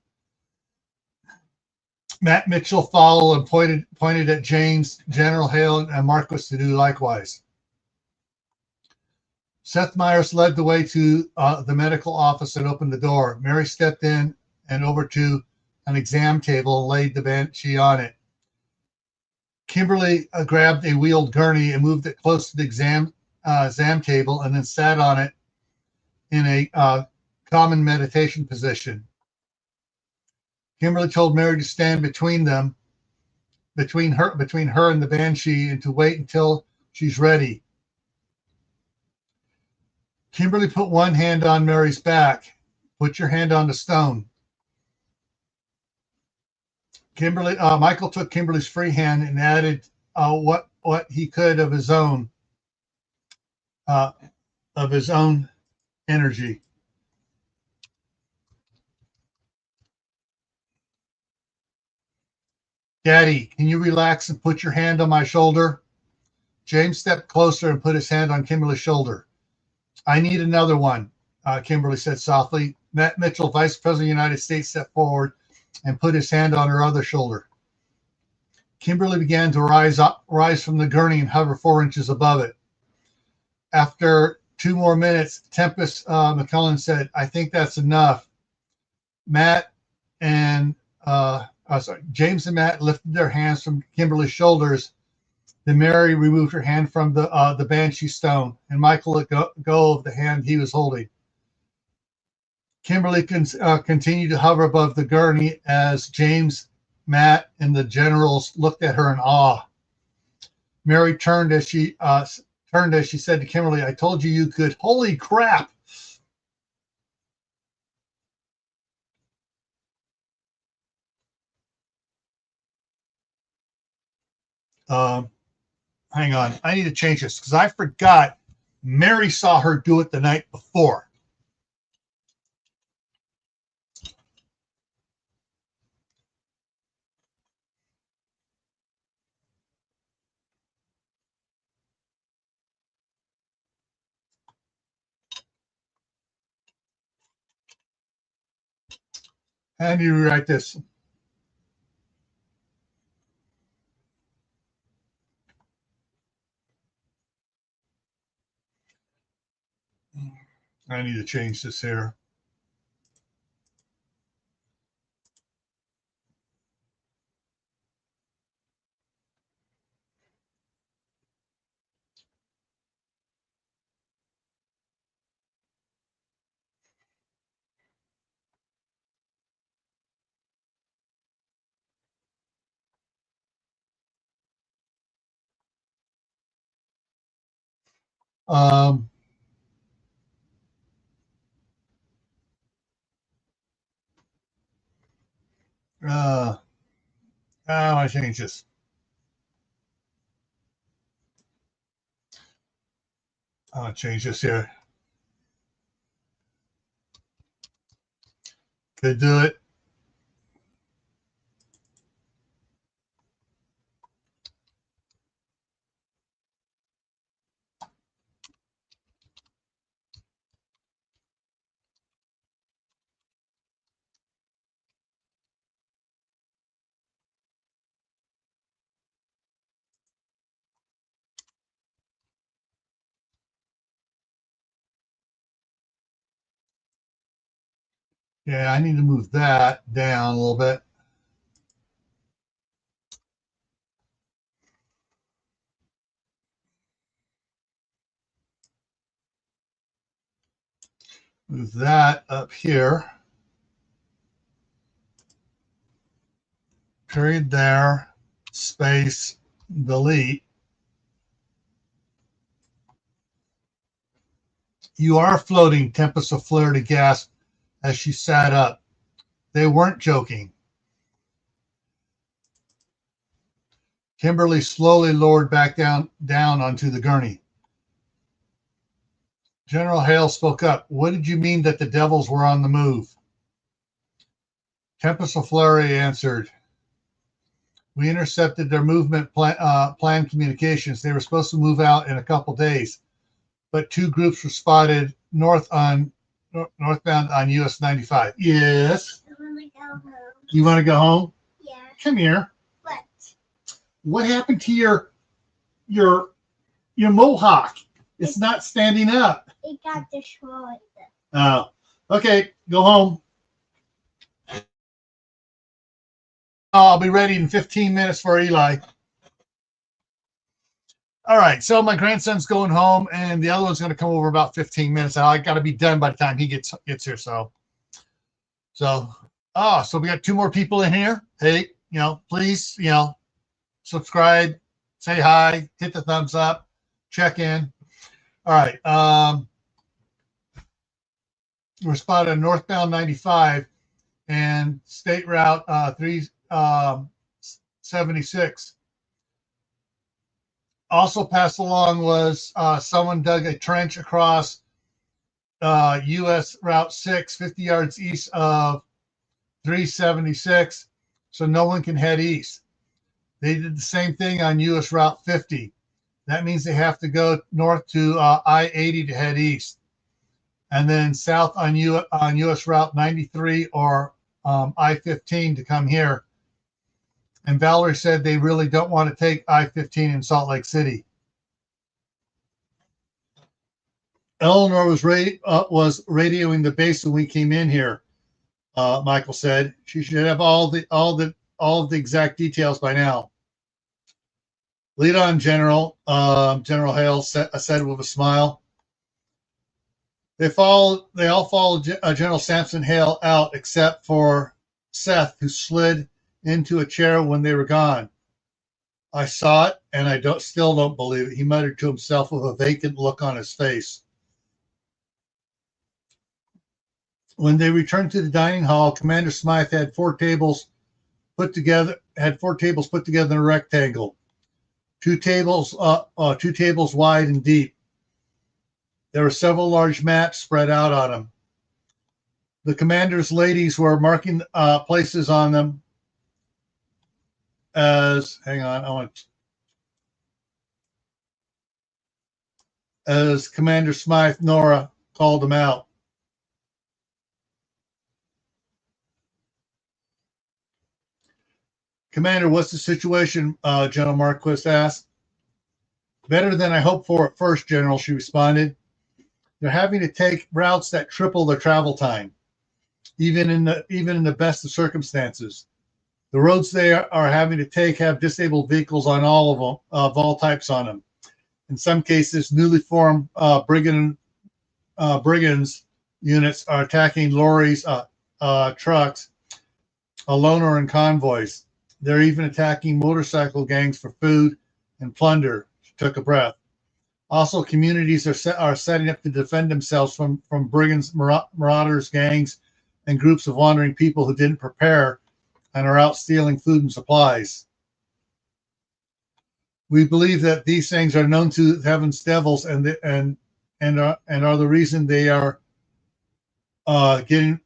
Matt Mitchell followed and pointed at James, General Hale, and Marquis to do likewise. Seth Myers led the way to the medical office and opened the door. Mary stepped in and over to an exam table and laid the banshee on it. Kimberly grabbed a wheeled gurney and moved it close to the exam table and then sat on it in a common meditation position. Kimberly told Mary to stand between her and the banshee, and to wait until she's ready. Kimberly put one hand on Mary's back. Put your hand on the stone. Michael took Kimberly's free hand and added what he could of his own energy. Daddy, can you relax and put your hand on my shoulder? James stepped closer and put his hand on Kimberly's shoulder. I need another one, Kimberly said softly. Matt Mitchell, Vice President of the United States, stepped forward and put his hand on her other shoulder. Kimberly began to rise from the gurney and hover 4 inches above it. After 2 more minutes, Tempest McClellan said, I think that's enough. James and Matt lifted their hands from Kimberly's shoulders. Then Mary removed her hand from the banshee stone, and Michael let go of the hand he was holding. Kimberley continued to hover above the gurney as James, Matt, and the generals looked at her in awe. Mary turned as she said to Kimberley, "I told you you could." Holy crap! Hang on. I need to change this because I forgot Mary saw her do it the night before. I need to rewrite this. I need to change this here. I change this. I'll change this here. Could do it. Yeah, I need to move that down a little bit. Move that up here. Period there. Space. Delete. "You are floating," Tempest of Flaherty gasped as she sat up. They weren't joking. Kimberley slowly lowered back down onto the gurney. General Hale spoke up. "What did you mean that the devils were on the move?" Tempest of Flaherty answered, "We intercepted their movement plan communications. They were supposed to move out in a couple days, but two groups were spotted northbound on US 95. Yes. I want to go home. You want to go home? Yeah. Come here. What? What happened to your mohawk? It's not standing up. It got destroyed. Oh, okay. Go home. I'll be ready in 15 minutes for Eli. All right, so my grandson's going home, and the other one's going to come over about 15 minutes. I got to be done by the time he gets here. So we got two more people in here. Hey, please, subscribe, say hi, hit the thumbs up, check in. All right, we're spotted on northbound 95 and State Route 376. Also passed along was someone dug a trench across US Route 6, 50 yards east of 376, so no one can head east. They did the same thing on US Route 50. That means they have to go north to I-80 to head east, and then south on US Route 93 or I-15 to come here. And Valerie said they really don't want to take I-15 in Salt Lake City. Eleanor was radioing the base when we came in here. Michael said she should have all of the exact details by now. Lead on, General. General Hale said with a smile. They all followed General Sampson Hale out except for Seth, who slid into a chair when they were gone. I saw it, and I still don't believe it, he muttered to himself with a vacant look on his face. When they returned to the dining hall, Commander Smythe had four tables put together in a rectangle, two tables wide and deep. There were several large maps spread out on them. The commander's ladies were marking places on them as Commander Smythe Nora called them out. Commander, what's the situation? General Marquis asked. Better than I hoped for at first, General, she responded. They're having to take routes that triple their travel time, even in the best of circumstances. The roads they are having to take have disabled vehicles on all of them, of all types on them. In some cases, newly formed brigands units are attacking lorries, trucks, alone or in convoys. They're even attacking motorcycle gangs for food and plunder. She took a breath. Also, communities are setting up to defend themselves from brigands, marauders, gangs, and groups of wandering people who didn't prepare and are out stealing food and supplies. We believe that these things are known to heaven's devils and are the reason they are getting.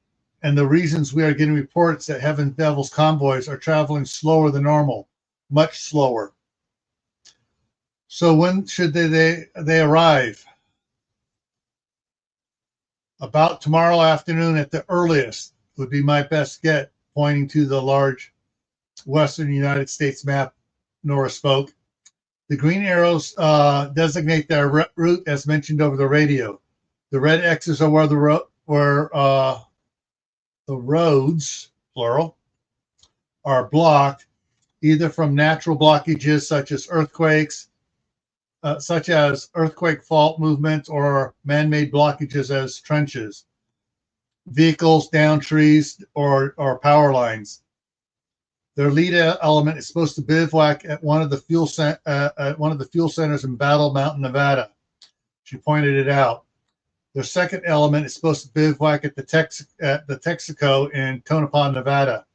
And the reasons we are getting reports that Heaven Devil's convoys are traveling slower than normal, much slower. So when should they arrive? About tomorrow afternoon at the earliest would be my best get, pointing to the large western United States map, Nora spoke. The green arrows designate their route as mentioned over the radio. The red X's are where the roads, plural, are blocked either from natural blockages such as earthquake fault movement, or man-made blockages as trenches, vehicles, down trees, or power lines. Their lead element is supposed to bivouac at one of the fuel centers in Battle Mountain, Nevada. She pointed it out. Their second element is supposed to bivouac at the Texaco in Tonopah, Nevada.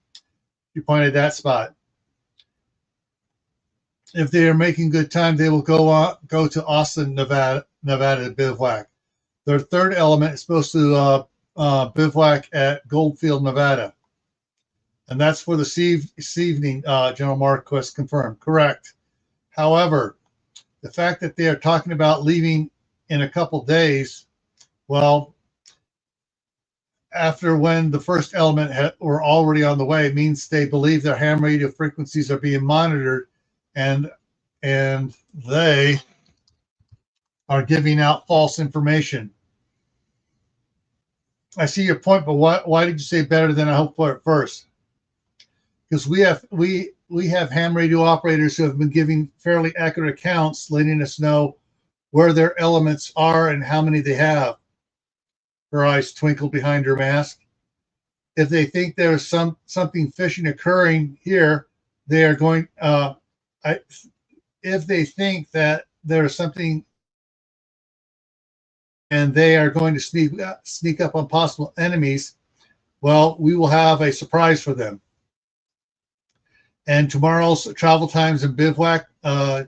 You pointed that spot. If they are making good time, they will go to Austin, Nevada to bivouac. Their third element is supposed to bivouac at Goldfield, Nevada. And that's for this evening, General Marquis confirmed. Correct. However, the fact that they are talking about leaving in a couple days, well, after when the first element were already on the way, means they believe their ham radio frequencies are being monitored, and they are giving out false information. I see your point, but why did you say better than I hoped for at first? Because we have ham radio operators who have been giving fairly accurate accounts, letting us know where their elements are and how many they have. Her eyes twinkled behind her mask. If they think there's something fishy occurring here, they are going. If they think that there's something, and they are going to sneak up on possible enemies, well, we will have a surprise for them. And tomorrow's travel times and bivouac,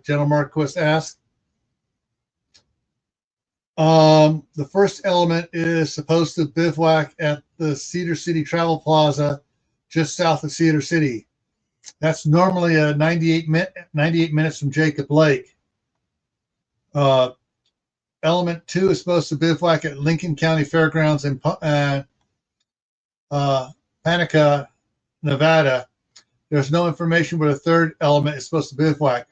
General Marquis asked. The first element is supposed to bivouac at the Cedar City Travel Plaza, just south of Cedar City. That's normally 98 minutes from Jacob Lake. Element 2 is supposed to bivouac at Lincoln County Fairgrounds in Panica, Nevada. There's no information where the third element is supposed to bivouac,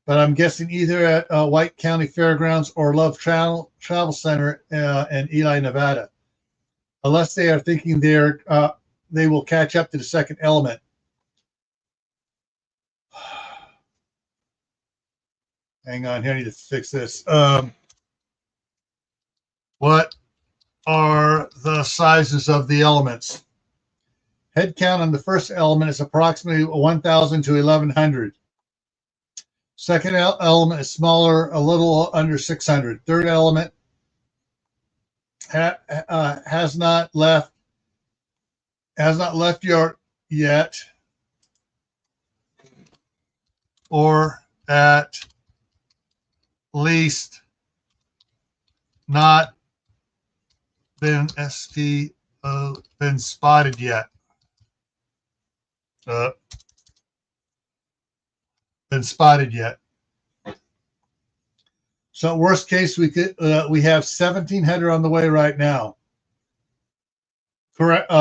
but I'm guessing either at White County Fairgrounds or Love Travel Center in Ely, Nevada. Unless they are thinking they will catch up to the second element. Hang on here. I need to fix this. What are the sizes of the elements? Head count on the first element is approximately 1,000 to 1,100. Second element is smaller, a little under 600. Third element has not left York yet, or at least not been been spotted yet. Been spotted yet. So worst case, we have 1,700 on the way right now. Correct.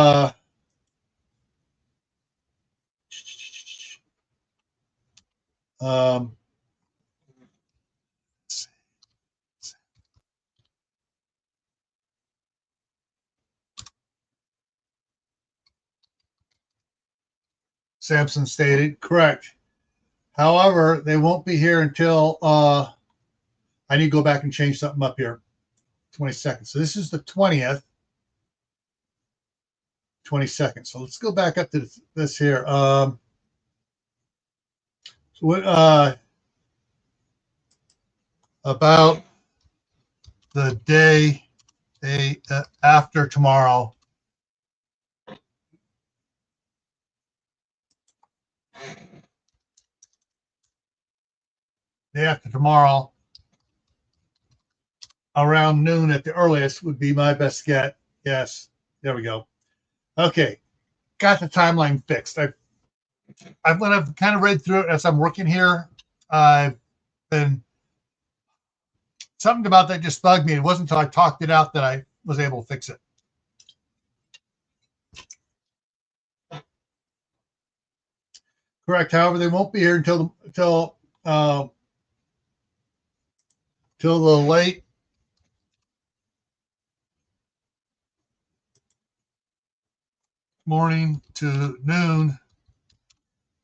Sampson stated, correct. However, they won't be here until I need to go back and change something up here. 22nd. So this is the 20th. 22nd. So let's go back up to this here. So what about the day after tomorrow? Day after tomorrow, around noon at the earliest would be my best get. Yes, there we go. Okay, got the timeline fixed. I've kind of read through it as I'm working here. I've been something about that just bugged me. It wasn't until I talked it out that I was able to fix it. Correct. However, they won't be here until the late morning to noon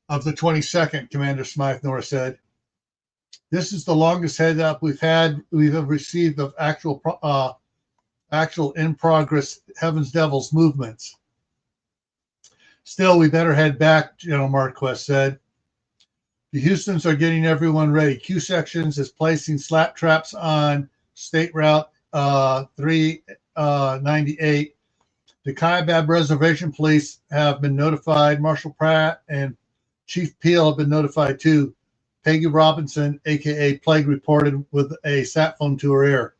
of the 22nd, Commander Smythe Norris said. This is the longest heads up we have received of actual in progress Heaven's Devils movements. Still, we better head back, General Marquez said. The Houstons are getting everyone ready. Q Sections is placing slap traps on State Route 398. The Kaibab Reservation Police have been notified. Marshal Pratt and Chief Peel have been notified too. Peggy Robinson, a.k.a. Plague, reported with a sat phone to her ear.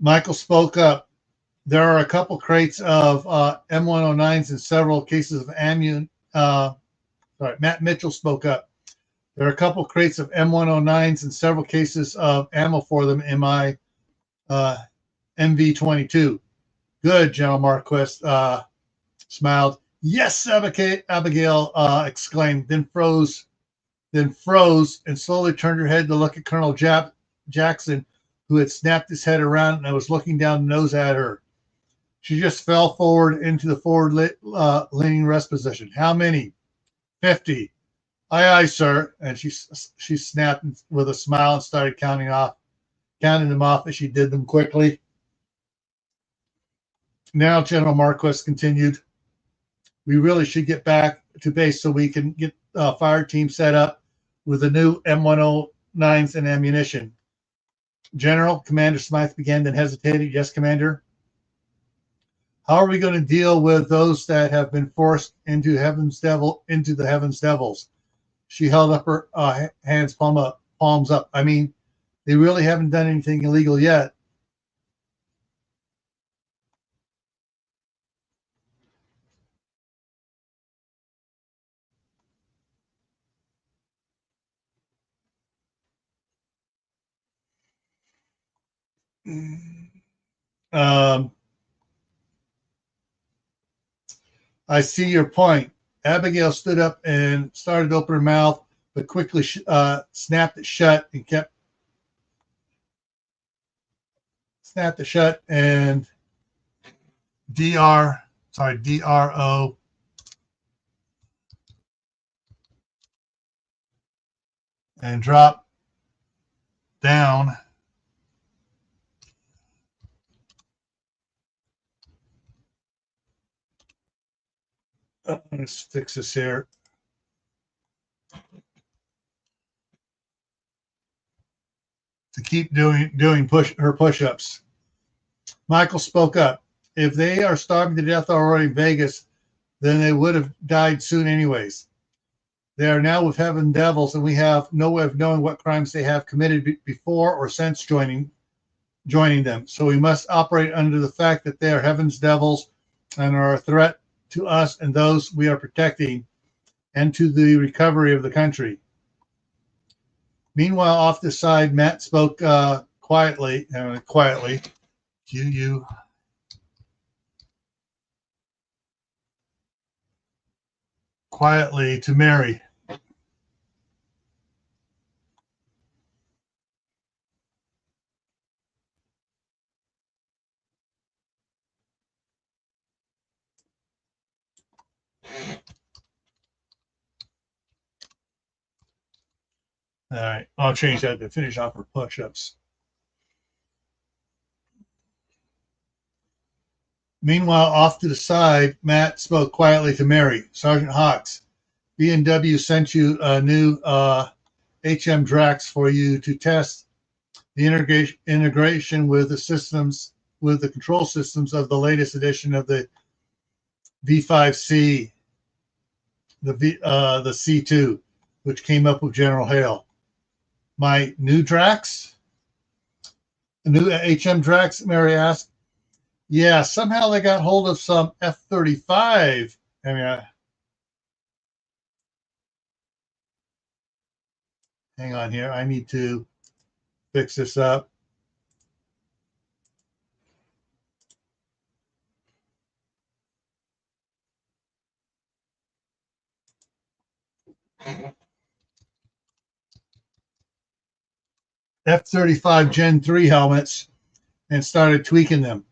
Michael spoke up. There are a couple crates of M109s and several cases of ammunition. Matt Mitchell spoke up. There are a couple crates of M109s and several cases of ammo for them in my MV22. Good, General Marquez smiled. Yes, Abigail exclaimed, then froze and slowly turned her head to look at Colonel Jackson, who had snapped his head around and was looking down the nose at her. She just fell forward into the forward leaning rest position. How many? 50. Aye, aye, sir. And she snapped with a smile and started counting them off as she did them quickly. Now, General Marquez continued, we really should get back to base so we can get a fire team set up with the new M109s and ammunition. General, Commander Smythe began, then hesitated. Yes, Commander. How are we going to deal with those that have been forced into the Heaven's Devils? She held up her hands, palms up. I mean, they really haven't done anything illegal yet. I see your point. Abigail stood up and started to open her mouth, but quickly snapped it shut and snapped it shut and DRO and dropped down. Let's fix this here. To keep doing her push-ups. Michael spoke up. If they are starving to death already in Vegas, then they would have died soon anyways. They are now with heaven devils, and we have no way of knowing what crimes they have committed before or since joining them. So we must operate under the fact that they are heaven's devils and are a threat to us and those we are protecting and to the recovery of the country. Meanwhile, off the side, Matt spoke quietly to Mary. All right, I'll change that to finish off her push-ups. Meanwhile, off to the side, Matt spoke quietly to Mary. Sergeant Hawks, B&W sent you a new HM Drax for you to test the integration with the systems, with the control systems of the latest edition of the V5C, the C2, which came up with General Hale. My new Drax? The new HM Drax, Mary asked. Yeah, somehow they got hold of some F-35. I mean, hang on here. I need to fix this up. F-35 Gen 3 helmets and started tweaking them.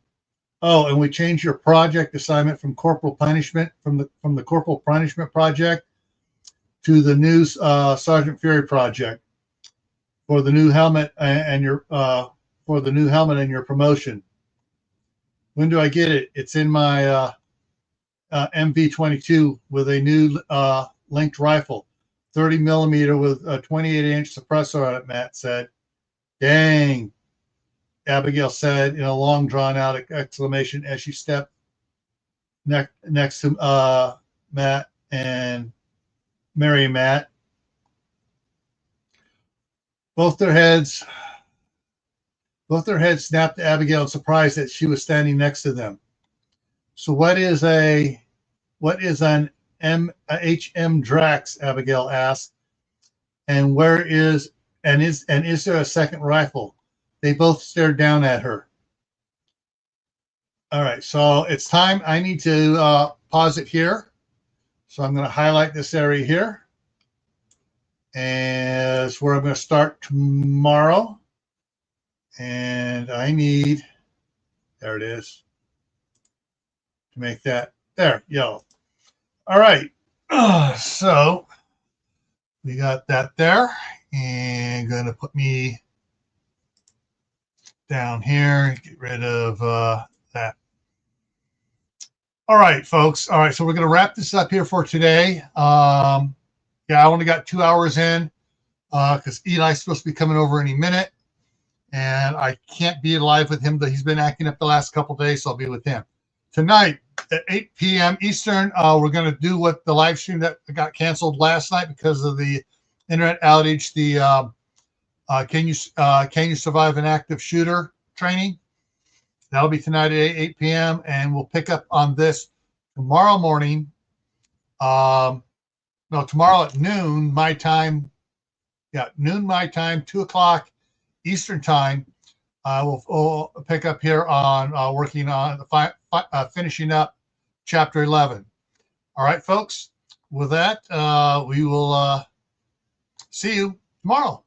Oh, and we changed your project assignment from corporal punishment, from the corporal punishment project to the new Sergeant Fury project for the new helmet and your promotion. When do I get it? It's in my MV22 with a new linked rifle, 30 millimeter with a 28-inch suppressor on it, Matt said. Dang, Abigail said in a long, drawn-out exclamation as she stepped next to Matt and Mary and Matt. Both their heads snapped to Abigail in surprise that she was standing next to them. So what is an HM Drax? Abigail asked. And is there a second rifle? They both stared down at her. All right, so it's time. I need to pause it here. So I'm going to highlight this area here. And it's where I'm going to start tomorrow. And I need, there it is, to make that, there, yellow. All right, so we got that there. And going to put me down here, get rid of that. All right, folks. All right, so we're going to wrap this up here for today. Yeah, I only got 2 hours in because Eli's supposed to be coming over any minute, and I can't be live with him, but he's been acting up the last couple days, so I'll be with him. Tonight at 8 p.m. Eastern, we're going to do what the live stream that got canceled last night because of the internet outage, the can you survive an active shooter training. That'll be tonight at 8 p.m. and we'll pick up on this tomorrow morning. No, tomorrow at noon my time. Yeah, noon my time, 2 o'clock Eastern time. We'll pick up here on working on finishing up chapter 11. All right, folks. With that, we will see you tomorrow.